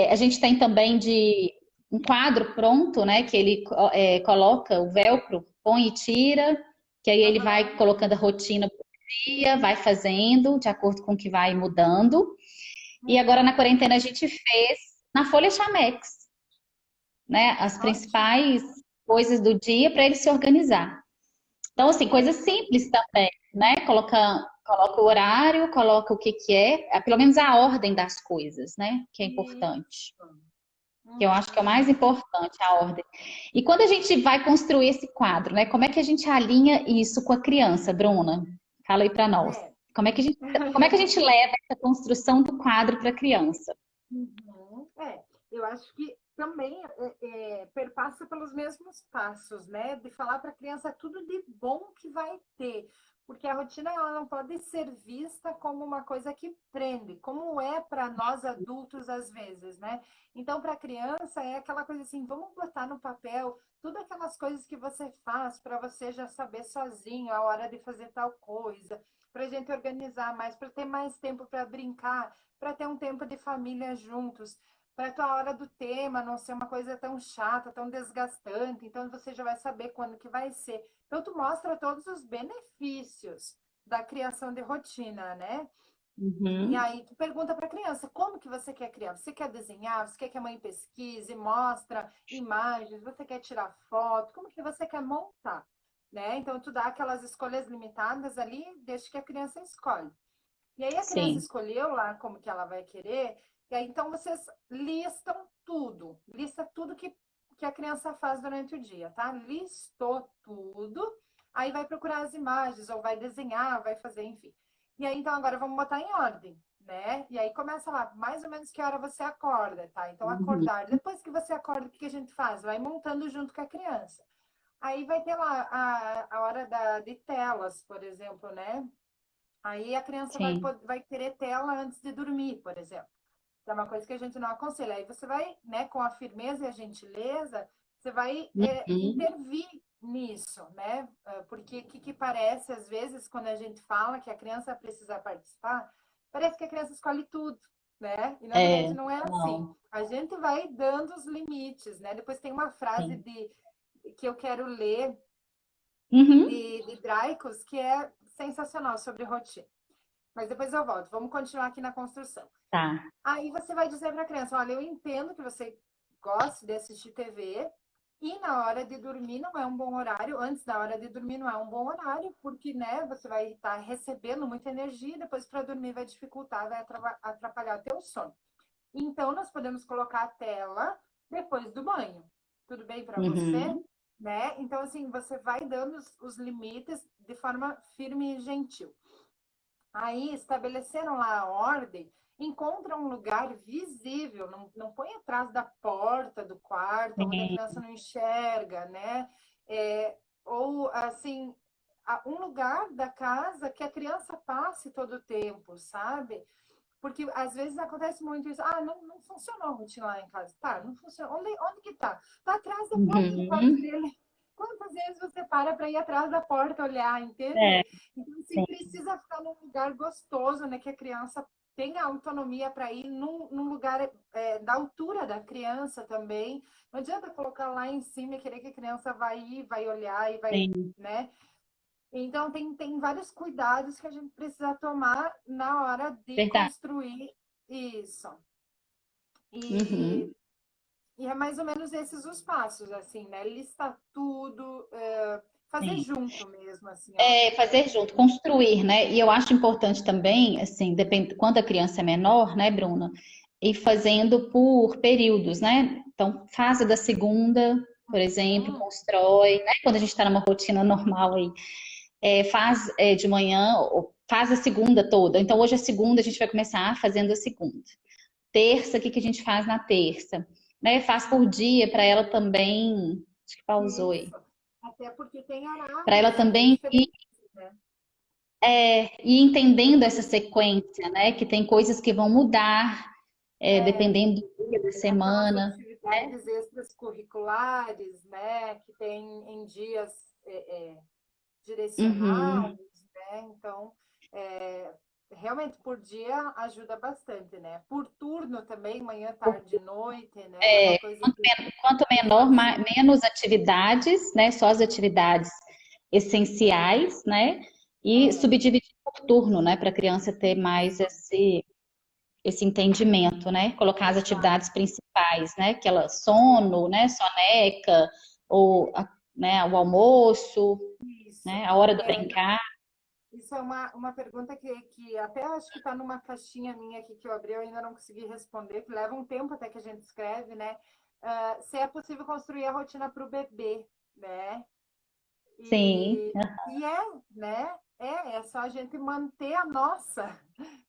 S3: A gente tem também de um quadro pronto, né? Que ele coloca o velcro, põe e tira, que aí ele vai
S2: Aham.
S3: colocando a rotina por dia, vai fazendo de acordo com o que vai mudando. E agora na
S2: Uhum.
S3: quarentena a gente fez na folha Chamex, né? As
S2: Ótimo.
S3: principais coisas do dia para ele se organizar. Então, assim, coisas
S2: Ótimo.
S3: simples também, né? Coloca o horário, coloca o que que é, pelo menos a ordem das coisas, né? Que é
S2: Isso.
S3: importante. que eu acho que é o
S2: Uhum.
S3: mais importante, a ordem. E quando a gente vai construir esse quadro, né? Como é que a gente alinha isso com a criança, Bruna? Fala aí para nós.
S2: É.
S3: Como é que a gente leva essa construção do quadro para a criança?
S2: Uhum. Eu acho que também perpassa pelos mesmos passos, né? De falar para a criança tudo de bom que vai ter, porque a rotina ela não pode ser vista como uma coisa que prende, como é para nós adultos às vezes, né? Então, para a criança é aquela coisa assim, vamos botar no papel tudo aquelas coisas que você faz para você já saber sozinho a hora de fazer tal coisa, para a gente organizar mais, para ter mais tempo para brincar, para ter um tempo de família juntos, para a tua hora do tema não ser uma coisa tão chata, tão desgastante, então você já vai saber quando que vai ser. Então tu mostra todos os benefícios da criação de rotina, né? E
S3: Uhum.
S2: aí tu pergunta para a criança, como que você quer criar? Você quer desenhar? Você quer que a mãe pesquise, mostra imagens? Você quer tirar foto? Como que você quer montar? Né? Então tu dá aquelas escolhas limitadas ali, desde que a criança escolhe. E aí a criança
S3: Sim.
S2: escolheu lá como que ela vai querer, e aí então vocês listam tudo, lista tudo que a criança faz durante o dia, tá? Listou tudo, aí vai procurar as imagens, ou vai desenhar, vai fazer, enfim. E aí então agora vamos botar em ordem, né? E aí começa lá, mais ou menos que hora você acorda, tá? Então
S3: Uhum.
S2: acordar. Depois que você acorda, o que a gente faz? Vai montando junto com a criança. Aí vai ter lá a hora de telas, por exemplo, né? Aí a criança
S3: Sim.
S2: vai querer tela antes de dormir, por exemplo. É uma coisa que a gente não aconselha. Aí você vai, né, com a firmeza e a gentileza, você vai
S3: Uhum.
S2: intervir nisso, né? Porque o que parece, às vezes, quando a gente fala que a criança precisa participar, parece que a criança escolhe tudo, né? E na verdade
S3: É,
S2: não é assim.
S3: não.
S2: A gente vai dando os limites, né? Depois tem uma frase
S3: Sim.
S2: que eu quero ler
S3: Uhum.
S2: de Dreykus, que é sensacional sobre rotina. Mas depois eu volto. Vamos continuar aqui na construção.
S3: Tá.
S2: Aí você vai dizer para a criança: olha, eu entendo que você gosta de assistir TV e na hora de dormir não é um bom horário. Antes da hora de dormir não é um bom horário, porque né, você vai estar recebendo muita energia e depois para dormir vai dificultar, vai atrapalhar o teu sono. Então nós podemos colocar a tela depois do banho. Tudo bem para você?
S3: Uhum.
S2: Né? Então, assim, você vai dando os limites de forma firme e gentil. Aí estabeleceram lá a ordem, encontra um lugar visível, não põe atrás da porta do quarto, onde a
S3: Sim.
S2: criança não enxerga, né? Ou assim, um lugar da casa que a criança passe todo o tempo, sabe? Porque às vezes acontece muito isso. Ah, não funcionou a rotina lá em casa. Tá, não funcionou. Onde que tá? Tá atrás da porta do quarto
S3: Uhum.
S2: dele. Quantas vezes você para ir atrás da porta olhar,
S3: É,
S2: entende? Então, assim,
S3: sim.
S2: precisa ficar num lugar gostoso, né? Que a criança tenha autonomia para ir num lugar da altura da criança também. Não adianta colocar lá em cima e querer que a criança vai ir, vai olhar e vai,
S3: Sim.
S2: né? Então, tem vários cuidados que a gente precisa tomar na hora de
S3: Verdade.
S2: construir isso. E,
S3: Uhum.
S2: e é mais ou menos esses os passos, assim, né? Listar tudo, fazer
S3: Sim.
S2: junto mesmo, assim, ó.
S3: É fazer junto, construir, né? E eu acho importante também, assim, depende, quando a criança é menor, né, Bruna, ir fazendo por períodos, né? Então, fase da segunda, por exemplo,
S2: Uhum.
S3: constrói, né? Quando a gente está numa rotina normal aí, faz de manhã, ou faz a segunda toda. Então, hoje é segunda, a gente vai começar fazendo a segunda. Terça, o que que a gente faz na terça? Né? Faz por dia para ela também. Acho que pausou aí.
S2: Isso. Até porque tem
S3: Para ela
S2: horários
S3: também
S2: diferentes, né?
S3: ir entendendo essa sequência, né? Que tem coisas que vão mudar,
S2: É,
S3: dependendo do dia da
S2: aquelas
S3: semana.
S2: atividades extras curriculares, né? Que tem em dias
S3: Uhum.
S2: direcionados, né? Então, é, realmente por dia ajuda bastante, né? Por turno também, manhã, tarde, noite, né? É uma coisa
S3: Quanto
S2: que
S3: menor,
S2: pode ser.
S3: menos atividades, né? Só as atividades essenciais, né? E
S2: É,
S3: subdividir por turno, né? Para a criança ter mais
S2: isso,
S3: esse entendimento, né? Colocar as
S2: exato.
S3: atividades principais, né? Que ela
S2: É,
S3: sono, né? Soneca, ou né? O almoço,
S2: isso.
S3: né? A hora do
S2: É,
S3: brincar.
S2: Isso é uma pergunta que até acho que está numa caixinha minha aqui que eu abri, eu ainda não consegui responder, que leva um tempo até que a gente escreve, né? Se é possível construir a rotina para o bebê, né?
S3: Sim,
S2: E né? É só a gente manter a nossa,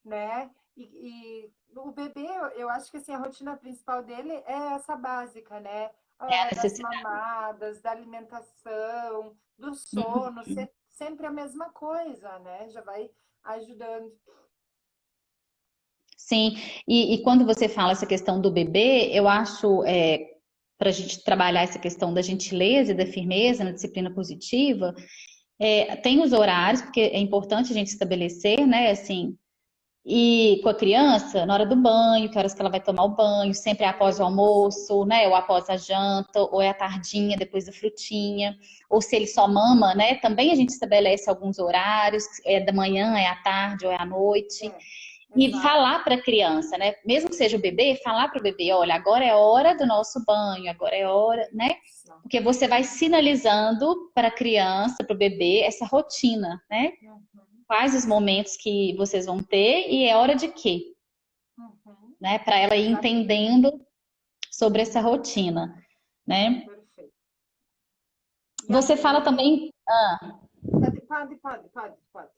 S2: né? E o bebê, eu acho que assim, a rotina principal dele é essa básica, né? A
S3: é a
S2: hora das
S3: necessidade.
S2: mamadas, da alimentação, do sono, sempre a mesma coisa, né? Já vai ajudando.
S3: Sim, e quando você fala essa questão do bebê, eu acho, para a gente trabalhar essa questão da gentileza e da firmeza na disciplina positiva, tem os horários, porque é importante a gente estabelecer, né, assim, e com a criança, na hora do banho, que horas que ela vai tomar o banho, sempre é após o almoço, né, ou após a janta, ou é à tardinha, depois da frutinha, ou se ele só mama, né, também a gente estabelece alguns horários, é da manhã, é à tarde, ou é à noite.
S2: É,
S3: E
S2: exato.
S3: falar para a criança, né? Mesmo que seja o bebê, falar para o bebê, olha, agora é hora do nosso banho, agora é hora, né?
S2: Isso.
S3: Porque você vai sinalizando para a criança, para o bebê, essa rotina, né?
S2: Uhum,
S3: Quais os momentos que vocês vão ter e é hora de quê,
S2: uhum,
S3: né? Para ela ir
S2: exatamente.
S3: entendendo sobre essa rotina, né?
S2: Perfeito. E
S3: Você fala
S2: aí,
S3: também
S2: pode.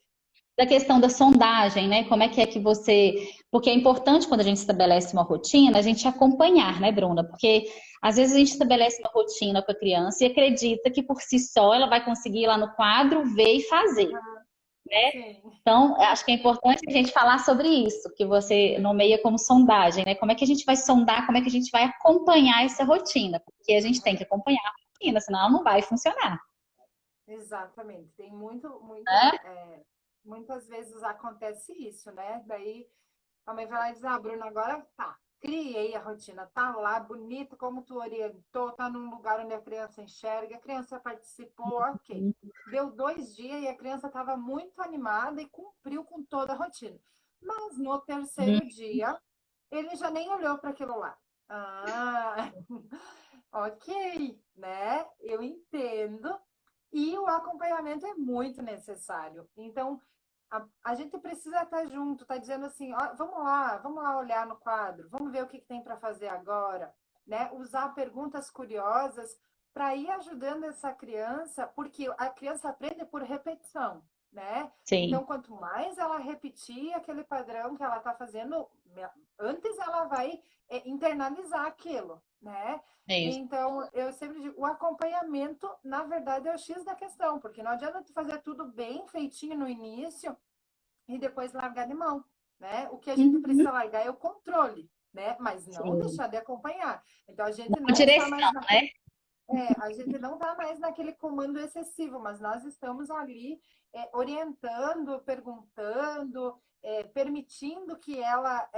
S3: da questão da sondagem, né? Como é que você. Porque é importante quando a gente estabelece uma rotina, a gente acompanhar, né, Bruna? Porque às vezes a gente estabelece uma rotina com a criança e acredita que por si só ela vai conseguir ir lá no quadro, ver e fazer.
S2: Aham, sim,
S3: Então, acho que é importante a gente falar sobre isso, que você nomeia como sondagem, né? Como é que a gente vai sondar, como é que a gente vai acompanhar essa rotina? Porque a gente tem que
S2: aham,
S3: acompanhar a rotina, senão ela não vai funcionar,
S2: exatamente. Tem
S3: né?
S2: muitas vezes acontece isso, né? Daí a mãe vai lá e diz, Bruna, agora tá. Criei a rotina, tá lá, bonito, como tu orientou, tá num lugar onde a criança enxerga, a criança participou, ok. Deu 2 dias e a criança estava muito animada e cumpriu com toda a rotina. Mas no
S3: Uhum.
S2: terceiro dia, ele já nem olhou para aquilo lá. Ah, ok, né? Eu entendo. E o acompanhamento é muito necessário. Então, a gente precisa estar junto, tá dizendo assim, ó, vamos lá olhar no quadro, vamos ver o que tem para fazer agora, né? Usar perguntas curiosas para ir ajudando essa criança, porque a criança aprende por repetição, né?
S3: Sim,
S2: Então, quanto mais ela repetir aquele padrão que ela está fazendo, antes ela vai internalizar aquilo, né?
S3: é isso.
S2: Então, eu sempre digo, o acompanhamento, na verdade, é o X da questão, porque não adianta tu fazer tudo bem feitinho no início e depois largar de mão, né? O que a gente
S3: Uhum.
S2: precisa largar é o controle, né? Mas não
S3: Sim.
S2: deixar de acompanhar. Então,
S3: Com direção, né?
S2: a gente não está mais naquele comando excessivo, mas nós estamos ali orientando, perguntando, permitindo que ela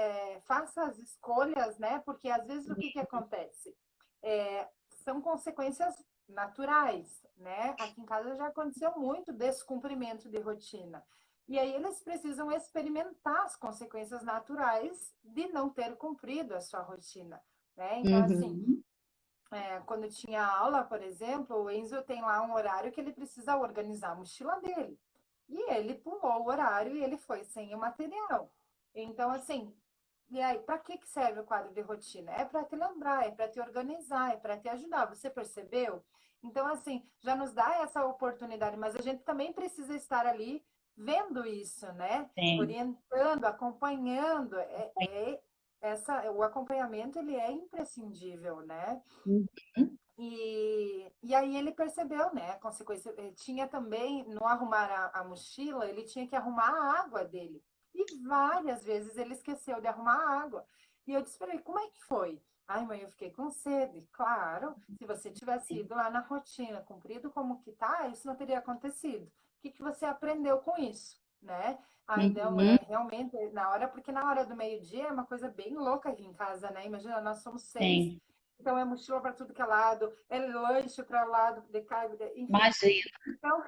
S2: faça as escolhas, né? Porque às vezes o que acontece? É, são consequências naturais, né? Aqui em casa já aconteceu muito descumprimento de rotina. E aí eles precisam experimentar as consequências naturais de não ter cumprido a sua rotina, né? Então, assim,
S3: Uhum.
S2: quando tinha aula, por exemplo, o Enzo tem lá um horário que ele precisa organizar a mochila dele. E ele pulou o horário e ele foi sem o material. Então, assim, e aí, para que serve o quadro de rotina? É para te lembrar, é para te organizar, é para te ajudar. Você percebeu? Então, assim, já nos dá essa oportunidade, mas a gente também precisa estar ali vendo isso, né?
S3: Sim.
S2: Orientando, acompanhando. O acompanhamento ele é imprescindível, né?
S3: Uhum.
S2: E aí ele percebeu, né? A consequência. Tinha também, no arrumar a mochila, ele tinha que arrumar a água dele. E várias vezes ele esqueceu de arrumar a água. E eu disse para ele, como é que foi? Ai, mãe, eu fiquei com sede. Claro, se você tivesse ido lá na rotina, cumprido como que tá, isso não teria acontecido. O que você aprendeu com isso, né? Ai, não,
S3: Uhum.
S2: realmente, porque na hora do meio-dia é uma coisa bem louca aqui em casa, né? Imagina, nós somos 6,
S3: Sim.
S2: então é mochila para tudo que é lado, é lanche para o lado de cá, enfim.
S3: Imagina.
S2: Então,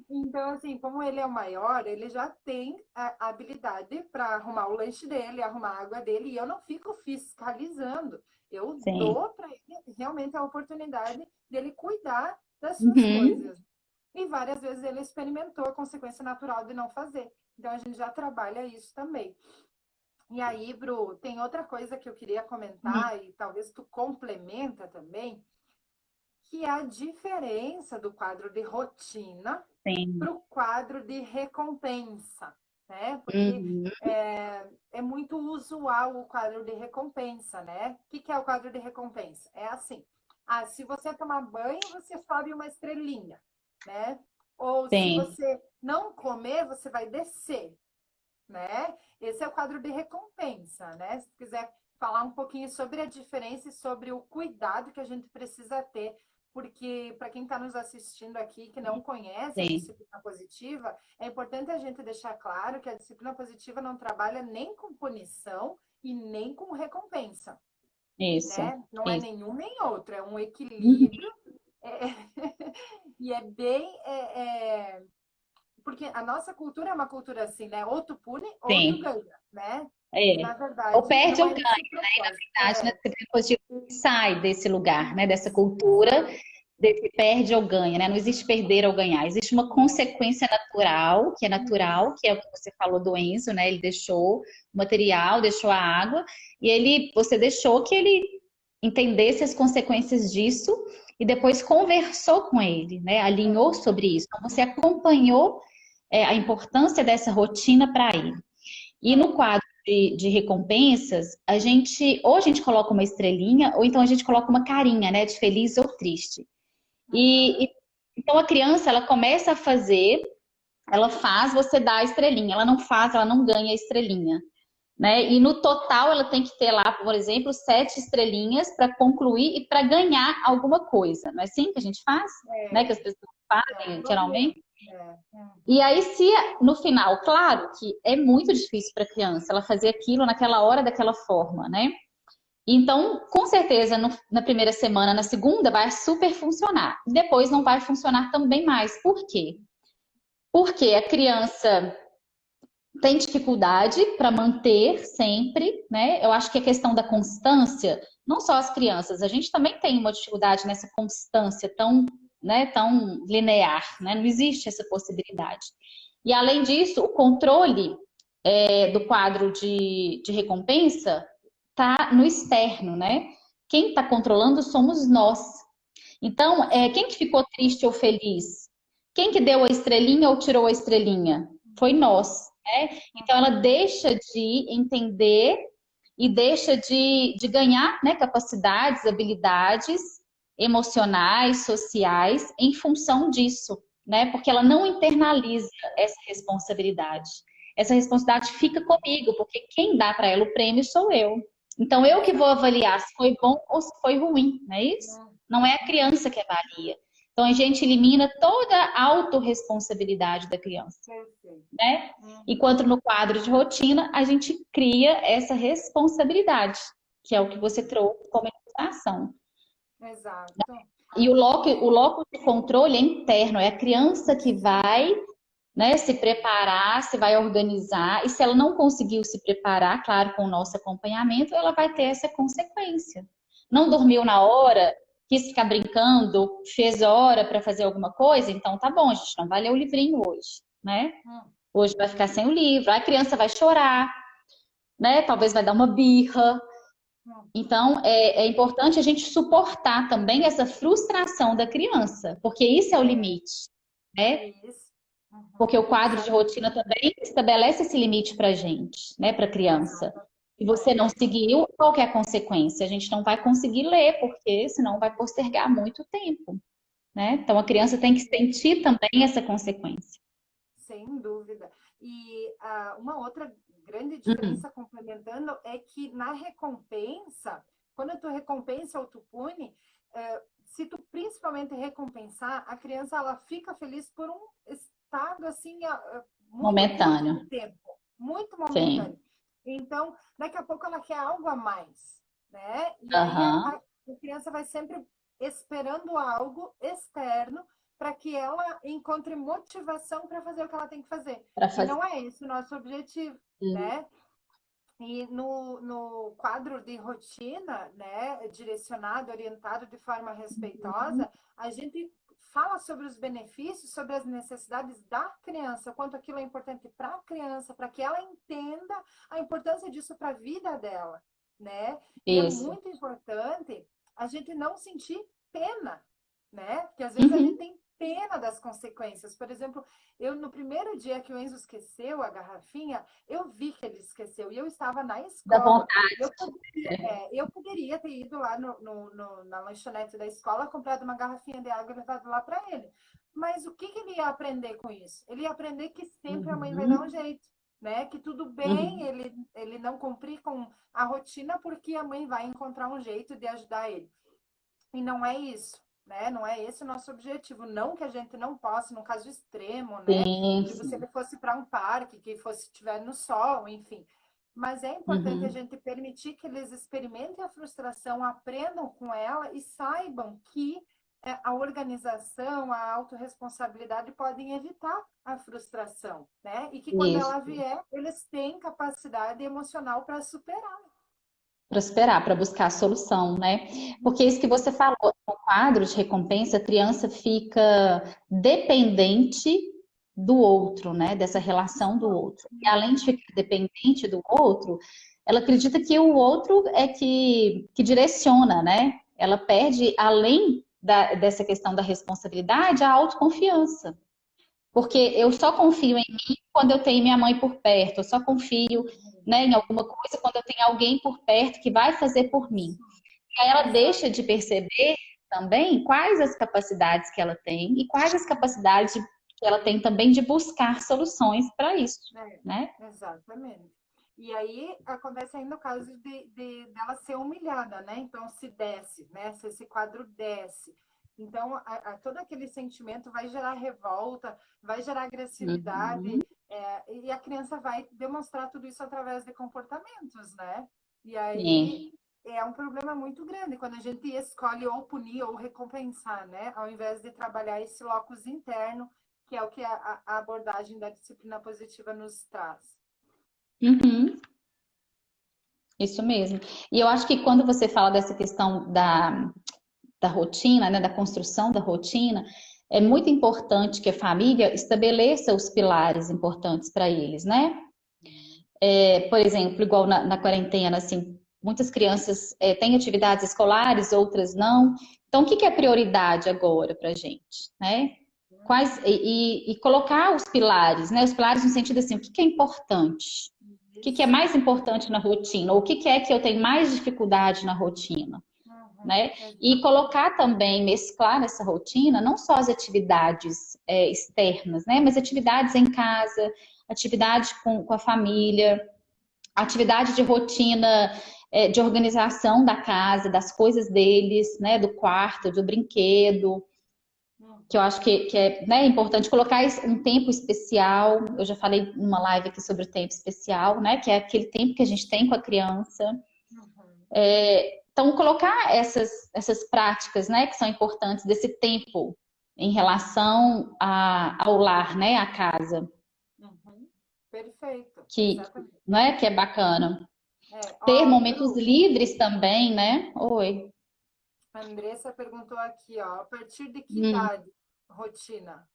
S2: então, assim, como ele é o maior, ele já tem a habilidade para arrumar o lanche dele, arrumar a água dele, e eu não fico fiscalizando. Eu
S3: Sim.
S2: dou para ele realmente a oportunidade dele cuidar das suas
S3: Uhum.
S2: coisas. E várias vezes ele experimentou a consequência natural de não fazer. Então, a gente já trabalha isso também. E aí, Bru, tem outra coisa que eu queria comentar, e talvez tu complementa também, que é a diferença do quadro de rotina
S3: Sim.
S2: para o quadro de recompensa, né? Porque
S3: Uhum.
S2: é muito usual o quadro de recompensa, né? O que é o quadro de recompensa? É assim, se você tomar banho, você sobe uma estrelinha, né? Ou se
S3: Sim.
S2: você não comer, você vai descer, né? Esse é o quadro de recompensa, né? Se quiser falar um pouquinho sobre a diferença e sobre o cuidado que a gente precisa ter, porque para quem está nos assistindo aqui que não conhece a
S3: Sim.
S2: disciplina positiva, é importante a gente deixar claro que a disciplina positiva não trabalha nem com punição e nem com recompensa,
S3: Isso.
S2: né? Não é
S3: Isso.
S2: nenhum nem outro, é um
S3: Uhum.
S2: equilíbrio. E é bem porque a nossa cultura é uma cultura assim, né? Ou tu pune, ou tu
S3: Sim.
S2: ganha, né? E,
S3: É.
S2: na
S3: Ou
S2: verdade,
S3: perde
S2: não
S3: ou
S2: é
S3: ganha,
S2: esse o
S3: na
S2: propósito.
S3: verdade, na disciplina positiva sai desse lugar, né? Dessa cultura
S2: Exato.
S3: desse perde ou ganha, né? Não existe perder ou ganhar, existe uma consequência natural, que é o que você falou do Enzo, né? Ele deixou o material, deixou a água, e você deixou que ele entendesse as consequências disso e depois conversou com ele, né? Alinhou sobre isso. Então, você acompanhou a importância dessa rotina para ele. E no quadro de recompensas, ou a gente coloca uma estrelinha, ou então a gente coloca uma carinha, né? De feliz ou triste. Então a criança, ela começa a fazer, ela faz, você dá a estrelinha. Ela não faz, ela não ganha a estrelinha. Né? E no total ela tem que ter lá, por exemplo, 7 estrelinhas para concluir e para ganhar alguma coisa. Não é assim que a gente faz? Né? Que as pessoas fazem, geralmente. E aí, se no final, claro que é muito difícil para a criança ela fazer aquilo naquela hora, daquela forma, né? Então, com certeza, na primeira semana, na segunda, vai super funcionar. Depois não vai funcionar também mais. Por quê? Porque a criança tem dificuldade para manter sempre, né? Eu acho que a questão da constância, não só as crianças, a gente também tem uma dificuldade nessa constância tão, né, tão linear, né? Não existe essa possibilidade. E além disso, o controle do quadro de recompensa está no externo, né? Quem está controlando somos nós. Então, quem que ficou triste ou feliz? Quem que deu a estrelinha ou tirou a estrelinha? Foi nós, né? Então, ela deixa de entender e deixa de ganhar, né, capacidades, habilidades emocionais, sociais, em função disso, né? Porque ela não internaliza essa responsabilidade. Essa responsabilidade fica comigo, porque quem dá para ela o prêmio sou eu. Então, eu que vou avaliar se foi bom ou se foi ruim, não é isso? Não é a criança que avalia. Então, a gente elimina toda a autorresponsabilidade da criança, né? Enquanto no quadro de rotina, a gente cria essa responsabilidade, que é o que você trouxe como ilustração.
S2: Exato.
S3: E o locus de controle é interno, é a criança que vai, né, se preparar, se vai organizar, e se ela não conseguiu se preparar, claro, com o nosso acompanhamento, ela vai ter essa consequência. Não dormiu na hora, quis ficar brincando, fez hora para fazer alguma coisa, então tá bom, a gente não vai ler o livrinho hoje, né? Hoje vai ficar sem o livro, a criança vai chorar, né? Talvez vai dar uma birra. Então, é importante a gente suportar também essa frustração da criança, porque isso é o limite, né? Porque o quadro de rotina também estabelece esse limite para a gente, né, para a criança. Se você não seguiu, qual que é a consequência? A gente não vai conseguir ler, porque senão vai postergar muito tempo, né? Então a criança tem que sentir também essa consequência.
S2: Sem dúvida. E uma outra grande diferença, complementando, é que na recompensa, quando tu recompensa ou tu pune, se tu principalmente recompensar, a criança ela fica feliz por um estado assim muito
S3: Momentâneo.
S2: curto de tempo, muito momentâneo. Sim. Então, daqui a pouco ela quer algo a mais, né? E aí a criança vai sempre esperando algo externo para que ela encontre motivação para fazer o que ela tem que fazer. E não é esse o nosso objetivo, né? E no quadro de rotina, né, direcionado, orientado de forma respeitosa, a gente fala sobre os benefícios, sobre as necessidades da criança, quanto aquilo é importante para a criança, para que ela entenda a importância disso para a vida dela, né? E é
S3: Isso.
S2: muito importante a gente não sentir pena, né? Porque às vezes a gente tem pena das consequências. Por exemplo, eu no primeiro dia que o Enzo esqueceu a garrafinha, eu vi que ele esqueceu e eu estava na
S3: Da
S2: escola.
S3: vontade.
S2: Eu poderia ter ido lá na lanchonete da escola, comprado uma garrafinha de água e levado lá para ele. Mas o que ele ia aprender com isso? Ele ia aprender que sempre a mãe vai dar um jeito, né? Que tudo bem ele não cumprir com a rotina porque a mãe vai encontrar um jeito de ajudar ele. E não é isso, né? Não é esse o nosso objetivo. Não que a gente não possa, no caso extremo, né?
S3: Sim,
S2: Tipo, se ele fosse para um parque, que fosse estiver no sol, enfim. Mas é importante a gente permitir que eles experimentem a frustração, aprendam com ela e saibam que a organização, a autorresponsabilidade podem evitar a frustração, né? E que quando ela
S3: isso.
S2: vier, eles têm capacidade emocional para superar.
S3: Para esperar, para buscar a solução, né? Porque isso que você falou, no quadro de recompensa, a criança fica dependente do outro, né? Dessa relação do outro. E além de ficar dependente do outro, ela acredita que o outro é que direciona, né? Ela perde, além dessa questão da responsabilidade, a autoconfiança. Porque eu só confio em mim quando eu tenho minha mãe por perto, eu só confio, né, em alguma coisa quando eu tenho alguém por perto que vai fazer por mim. E aí ela deixa de perceber também quais as capacidades que ela tem e quais as capacidades que ela tem também de buscar soluções para isso, né?
S2: Exatamente. E aí acontece ainda o caso dela ser humilhada, né? Então se desce, né? Se esse quadro desce. Então, todo aquele sentimento vai gerar revolta, vai gerar agressividade, e a criança vai demonstrar tudo isso através de comportamentos, né? E aí é um problema muito grande quando a gente escolhe ou punir ou recompensar, né? Ao invés de trabalhar esse locus interno, que é o que a abordagem da disciplina positiva nos traz.
S3: Isso mesmo. E eu acho que quando você fala dessa questão da rotina, né, da construção da rotina, é muito importante que a família estabeleça os pilares importantes para eles, né? Por exemplo, igual na quarentena, assim, muitas crianças têm atividades escolares, outras não. Então, o que é prioridade agora para a gente, né? E colocar os pilares, né? Os pilares no sentido assim, o que é importante? O que é mais importante na rotina? Ou o que é que eu tenho mais dificuldade na rotina? Né? E colocar também, mesclar nessa rotina, não só as atividades externas, né? Mas atividades em casa, atividade com a família, atividade de rotina, de organização da casa, das coisas deles, né? Do quarto, do brinquedo, que eu acho que é, né, importante colocar um tempo especial. Eu já falei numa live aqui sobre o tempo especial, né? Que é aquele tempo que a gente tem com a criança. Então, colocar essas práticas, né, que são importantes desse tempo em relação ao lar, né, à casa.
S2: Perfeito.
S3: Não é que é bacana. Ter momentos livres também, né? Oi.
S2: A Andressa perguntou aqui, ó, a partir de que idade rotina?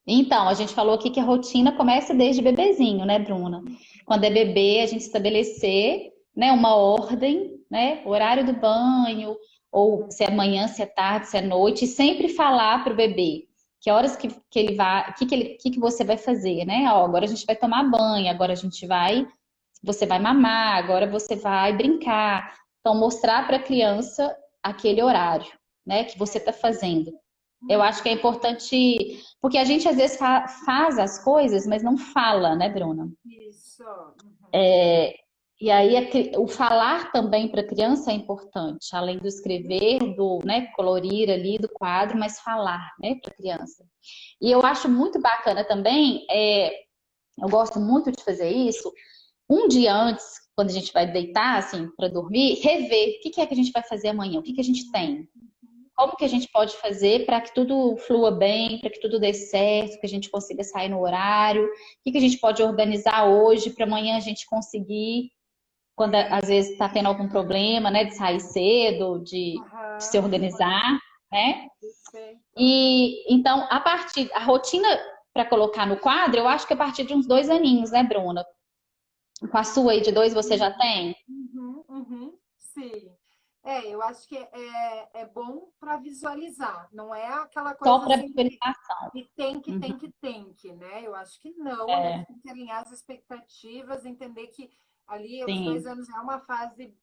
S3: Então, a gente falou aqui que a rotina começa desde bebezinho, né, Bruna? Quando é bebê, a gente estabelecer, né, uma ordem, né, o horário do banho, ou se é manhã, se é tarde, se é noite, e sempre falar para o bebê que horas que ele vai, que você vai fazer, né? Ó, agora a gente vai tomar banho, agora você vai mamar, agora você vai brincar. Então, mostrar para a criança aquele horário, né, que você está fazendo. Eu acho que é importante, porque a gente às vezes faz as coisas, mas não fala, né, Bruna?
S2: Isso.
S3: E aí o falar também para a criança é importante, além do escrever, do, né, colorir ali do quadro, mas falar, né, para a criança. E eu acho muito bacana também, eu gosto muito de fazer isso, um dia antes, quando a gente vai deitar, assim, para dormir, rever o que é que a gente vai fazer amanhã, o que a gente tem. Como que a gente pode fazer para que tudo flua bem, para que tudo dê certo, que a gente consiga sair no horário? O que a gente pode organizar hoje para amanhã a gente conseguir quando às vezes está tendo algum problema, né, de sair cedo, de se
S2: Aham,
S3: organizar, né?
S2: perfeito.
S3: E então, a rotina para colocar no quadro, eu acho que a partir de uns 2 aninhos, né, Bruna? Com a sua aí de 2 você já tem?
S2: Uhum, uhum, sim. Eu acho que é bom para visualizar, não é aquela
S3: Só
S2: coisa
S3: para
S2: assim
S3: visualização.
S2: que tem que,
S3: Uhum.
S2: tem que, tem que, né? Eu acho que não, a gente
S3: É,
S2: tem que alinhar as expectativas, entender que ali os dois
S3: sim.
S2: anos é uma fase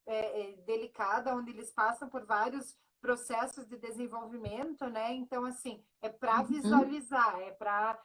S2: delicada, onde eles passam por vários processos de desenvolvimento, né? Então, assim, é para
S3: Uhum.
S2: visualizar, é para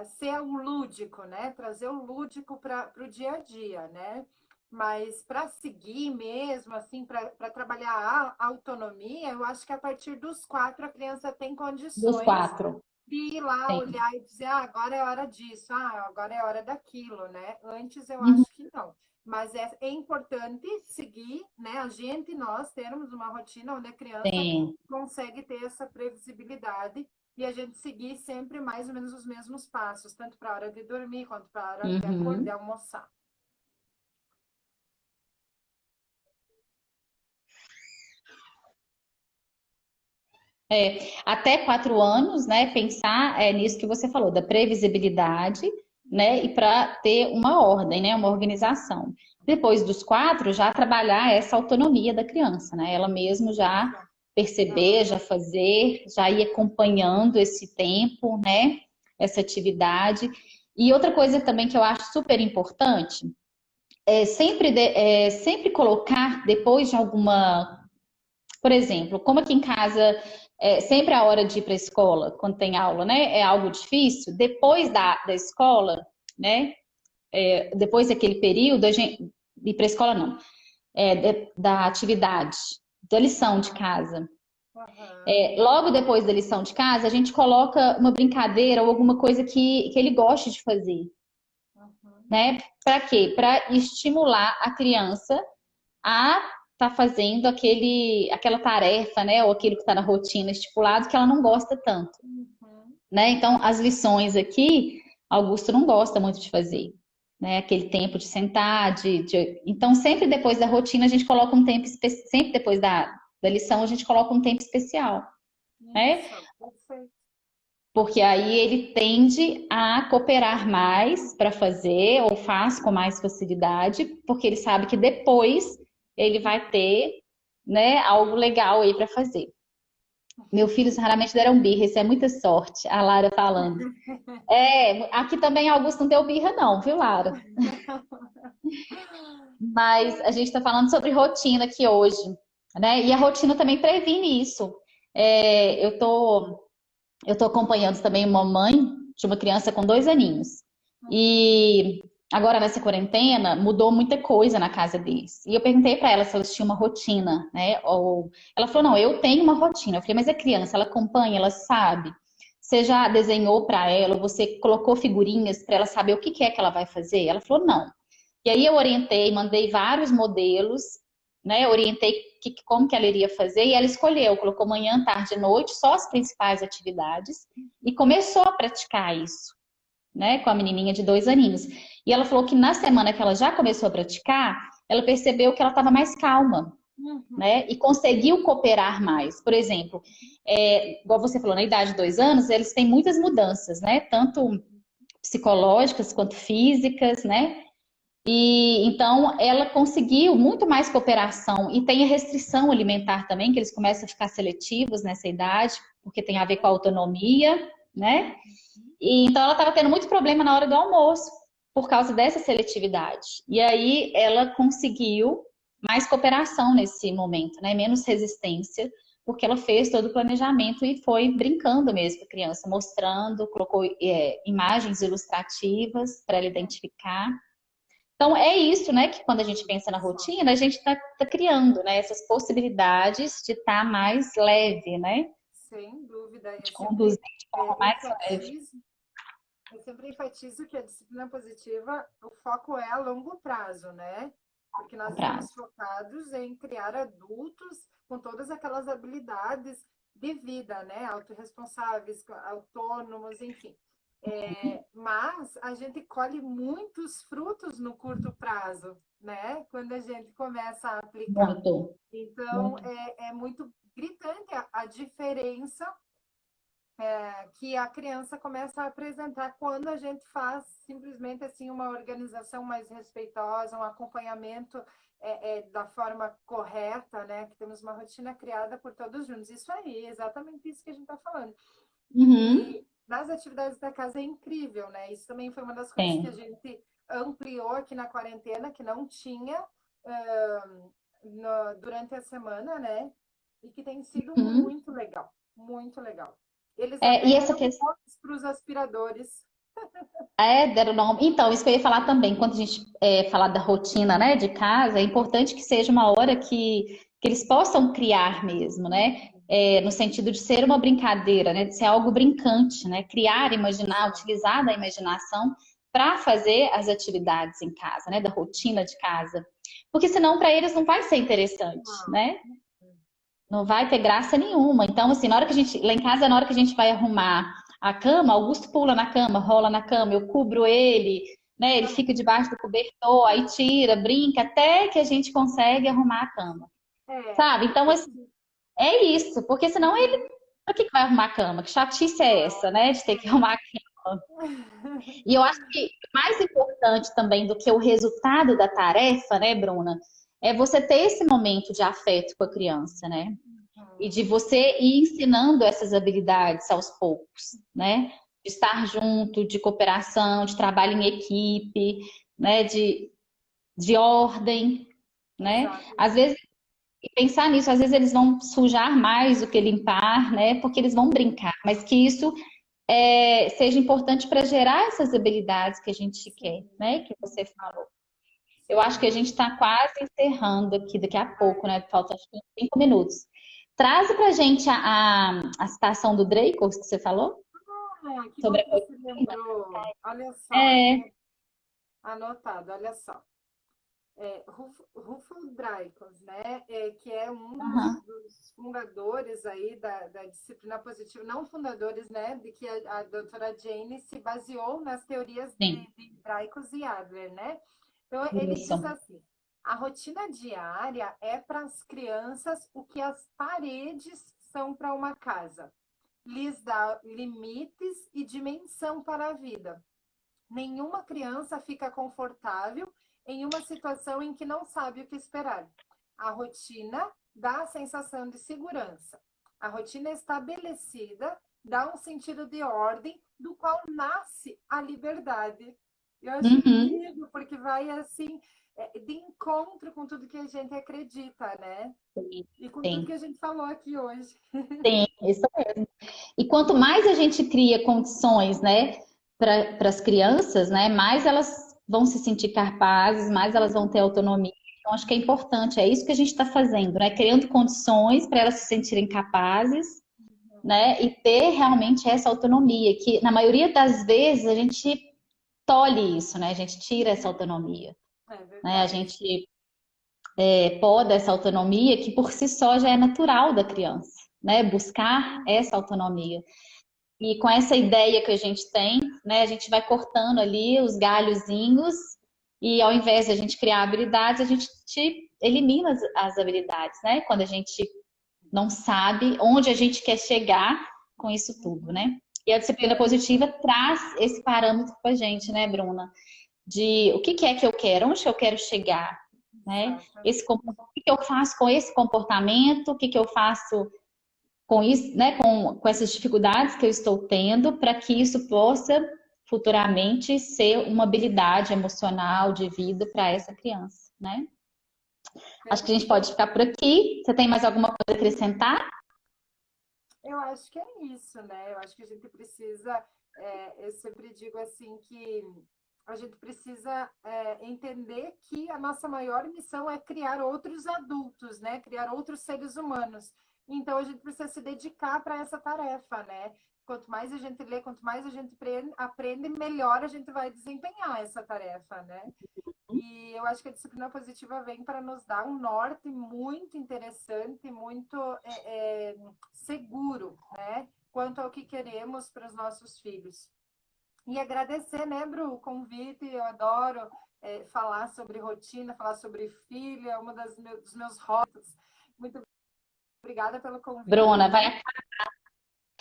S2: ser o lúdico, né? Trazer o lúdico para o dia a dia, né? Mas para seguir mesmo, assim, para trabalhar a autonomia, eu acho que a partir dos 4 a criança tem
S3: Dos
S2: condições
S3: 4.
S2: de ir lá
S3: Sim.
S2: olhar e dizer, ah, agora é hora disso, ah, agora é hora daquilo, né? Antes eu
S3: Uhum.
S2: acho que não. Mas é importante seguir, né? A gente, nós, termos uma rotina onde a criança
S3: Sim.
S2: consegue ter essa previsibilidade e a gente seguir sempre mais ou menos os mesmos passos, tanto para a hora de dormir quanto para a hora de acordar, de
S3: Uhum.
S2: almoçar.
S3: Até 4 anos, né? Pensar nisso que você falou, da previsibilidade, né? E para ter uma ordem, né? Uma organização. Depois dos 4, já trabalhar essa autonomia da criança, né? Ela mesmo já
S2: Exato.
S3: perceber, já
S2: Aham.
S3: fazer, já ir acompanhando esse tempo, né? Essa atividade. E outra coisa também que eu acho super importante sempre colocar depois de alguma, por exemplo, como aqui em casa sempre a hora de ir para a escola, quando tem aula, né? É algo difícil. Depois da escola, né? Depois daquele período, a gente ir para a escola não, da atividade, da lição de casa.
S2: Aham.
S3: Logo depois da lição de casa, a gente coloca uma brincadeira ou alguma coisa que ele goste de fazer,
S2: Aham.
S3: né? Para quê? Para estimular a criança a estar fazendo aquela tarefa, né? Ou aquilo que está na rotina estipulado que ela não gosta tanto,
S2: Uhum.
S3: né? Então, as lições aqui, Augusto não gosta muito de fazer, né? Aquele tempo de sentar, Então, sempre depois da rotina, a gente coloca um tempo, sempre depois da lição, a gente coloca um tempo especial, né?
S2: Isso, perfeito.
S3: Porque aí ele tende a cooperar mais para fazer, ou faz com mais facilidade, porque ele sabe que depois ele vai ter, né, algo legal aí para fazer. Meus filhos raramente deram birra, isso é muita sorte, a Lara falando. Aqui também Augusto não deu birra não, viu, Lara? Mas a gente está falando sobre rotina aqui hoje, né? E a rotina também previne isso. Eu tô acompanhando também uma mãe de uma criança com 2 aninhos. E agora nessa quarentena mudou muita coisa na casa deles. E eu perguntei para ela se elas tinham uma rotina, né? Ou ela falou: "Não, eu tenho uma rotina". Eu falei: "Mas a criança, ela acompanha, ela sabe? Você já desenhou para ela, ou você colocou figurinhas para ela saber o que que é que ela vai fazer?". Ela falou: "Não". E aí eu orientei, mandei vários modelos, né? Orientei como que ela iria fazer e ela escolheu, colocou manhã, tarde e noite, só as principais atividades e começou a praticar isso, né? Com a menininha de 2 aninhos. E ela falou que na semana que ela já começou a praticar, ela percebeu que ela estava mais calma, né?
S2: Uhum.
S3: E conseguiu cooperar mais. Por exemplo, igual você falou, na idade de 2 anos, eles têm muitas mudanças, né? Tanto psicológicas quanto físicas, né? E então ela conseguiu muito mais cooperação e tem a restrição alimentar também, que eles começam a ficar seletivos nessa idade, porque tem a ver com a autonomia, né? E então ela estava tendo muito problema na hora do almoço por causa dessa seletividade. E aí ela conseguiu mais cooperação nesse momento, né? Menos resistência, porque ela fez todo o planejamento e foi brincando mesmo com a criança, mostrando, colocou imagens ilustrativas para ela identificar. Então, é isso, né, que quando a gente pensa na
S2: Só.
S3: rotina, a gente está criando, né, essas possibilidades de estar mais leve, né,
S2: Sem dúvida.
S3: de conduzir de forma
S2: É,
S3: mais leve.
S2: eu sempre enfatizo que a disciplina positiva, o foco é a longo prazo, né? Porque
S3: No
S2: nós estamos
S3: prazo.
S2: focados em criar adultos com todas aquelas habilidades de vida, né? Autorresponsáveis, autônomos, enfim. Mas a gente colhe muitos frutos no curto prazo, né? Quando a gente começa a aplicar.
S3: Muito,
S2: Então,
S3: muito.
S2: é muito gritante a diferença que a criança começa a apresentar quando a gente faz simplesmente assim uma organização mais respeitosa, um acompanhamento da forma correta, né? Que temos uma rotina criada por todos juntos. Isso aí, exatamente isso que a gente está falando.
S3: Uhum.
S2: E nas atividades da casa é incrível, né? Isso também foi uma das coisas que a
S3: Tem.
S2: gente ampliou aqui na quarentena, que não tinha durante a semana, né? E que tem sido
S3: Uhum.
S2: muito legal, muito legal. Eles
S3: E
S2: até
S3: essa
S2: deram
S3: questão
S2: nomes para os aspiradores.
S3: deram nome. Então, isso que eu ia falar também, quando a gente falar da rotina, né, de casa, é importante que seja uma hora que eles possam criar mesmo, né? No sentido de ser uma brincadeira, né? De ser algo brincante, né? Criar, imaginar, utilizar da imaginação para fazer as atividades em casa, né? Da rotina de casa. Porque senão para eles não vai ser interessante,
S2: Não.
S3: né? Não vai ter graça nenhuma. Então, assim, na hora que a gente, lá em casa, na hora que a gente vai arrumar a cama, Augusto pula na cama, rola na cama, eu cubro ele, né? Ele fica debaixo do cobertor, aí tira, brinca, até que a gente consegue arrumar a cama,
S2: É,
S3: sabe? Então, assim, é isso, porque senão ele, pra que vai arrumar a cama? Que chatice é essa, né? De ter que arrumar a cama. E eu acho que mais importante também do que o resultado da tarefa, né, Bruna, é você ter esse momento de afeto com a criança, né? E de você ir ensinando essas habilidades aos poucos, né? De estar junto, de cooperação, de trabalho em equipe, né? De ordem, né? Às
S2: exatamente.
S3: vezes, e pensar nisso, às vezes eles vão sujar mais do que limpar, né? Porque eles vão brincar, mas que isso seja importante para gerar essas habilidades que a gente quer,
S2: Sim,
S3: né? Que você falou. Eu acho que a
S2: sim.
S3: gente está quase encerrando aqui daqui a pouco, né? Falta acho que uns 5 minutos. Traz pra gente a citação do Dreyfus que você falou
S2: Ah, que bom
S3: sobre
S2: que
S3: a
S2: você
S3: rotina.
S2: lembrou. Olha só,
S3: É,
S2: tem anotado, olha só. Rufo Dreyfus, né, que é um
S3: aham,
S2: dos fundadores aí da disciplina positiva, não fundadores, né, de que a doutora Jane se baseou nas teorias
S3: sim,
S2: de Dreyfus e Adler, né? Então, ele diz
S3: isso.
S2: assim, a rotina diária é para as crianças o que as paredes são para uma casa. Lhes dá limites e dimensão para a vida. Nenhuma criança fica confortável em uma situação em que não sabe o que esperar. A rotina dá a sensação de segurança. A rotina estabelecida dá um sentido de ordem, do qual nasce a liberdade. Eu acho
S3: Uhum,
S2: incrível, porque vai assim, de encontro com tudo que a gente acredita, né?
S3: sim,
S2: E com tudo que
S3: sim,
S2: a gente falou aqui hoje.
S3: sim, isso mesmo. E quanto mais a gente cria condições, né, para as crianças, né, mais elas vão se sentir capazes, mais elas vão ter autonomia. Então, acho que é importante, é isso que a gente está fazendo, né? Criando condições para elas se sentirem capazes, né? E ter realmente essa autonomia, que na maioria das vezes a gente tolhe isso, né? A gente tira essa autonomia,
S2: É
S3: né? A
S2: verdade.
S3: gente poda essa autonomia que por si só já é natural da criança, né? Buscar essa autonomia. E com essa ideia que a gente tem, né? A gente vai cortando ali os galhozinhos e ao invés de a gente criar habilidades, a gente elimina as habilidades, né? Quando a gente não sabe onde a gente quer chegar com isso tudo, né? E a disciplina
S2: É,
S3: positiva traz esse parâmetro para a gente, né, Bruna? De o que é que eu quero, onde eu quero chegar, né?
S2: exatamente.
S3: O que eu faço com esse comportamento, o que eu faço com isso, né, com essas dificuldades que eu estou tendo, para que isso possa futuramente ser uma habilidade emocional de vida para essa criança, né? Acho que a gente pode
S2: Perfeito.
S3: ficar por aqui. Você tem mais alguma coisa a acrescentar?
S2: Eu acho que é isso, né? Eu acho que a gente precisa, eu sempre digo assim que a gente precisa entender que a nossa maior missão é criar outros adultos, né? Criar outros seres humanos. Então a gente precisa se dedicar para essa tarefa, né? Quanto mais a gente lê, quanto mais a gente aprende, melhor a gente vai desempenhar essa tarefa, né? E eu acho que a disciplina positiva vem para nos dar um norte muito interessante, muito seguro, né? Quanto ao que queremos para os nossos filhos. E agradecer, né, Bru, o convite, eu adoro falar sobre rotina, falar sobre filho, é uma dos meus hobbies. Muito obrigada pelo convite.
S3: Bruna,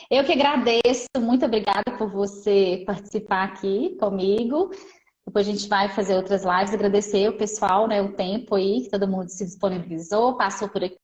S3: eu que agradeço, muito obrigada por você participar aqui comigo. Depois a gente vai fazer outras lives, agradecer o pessoal, né, o tempo aí, que todo mundo se disponibilizou, passou por aqui.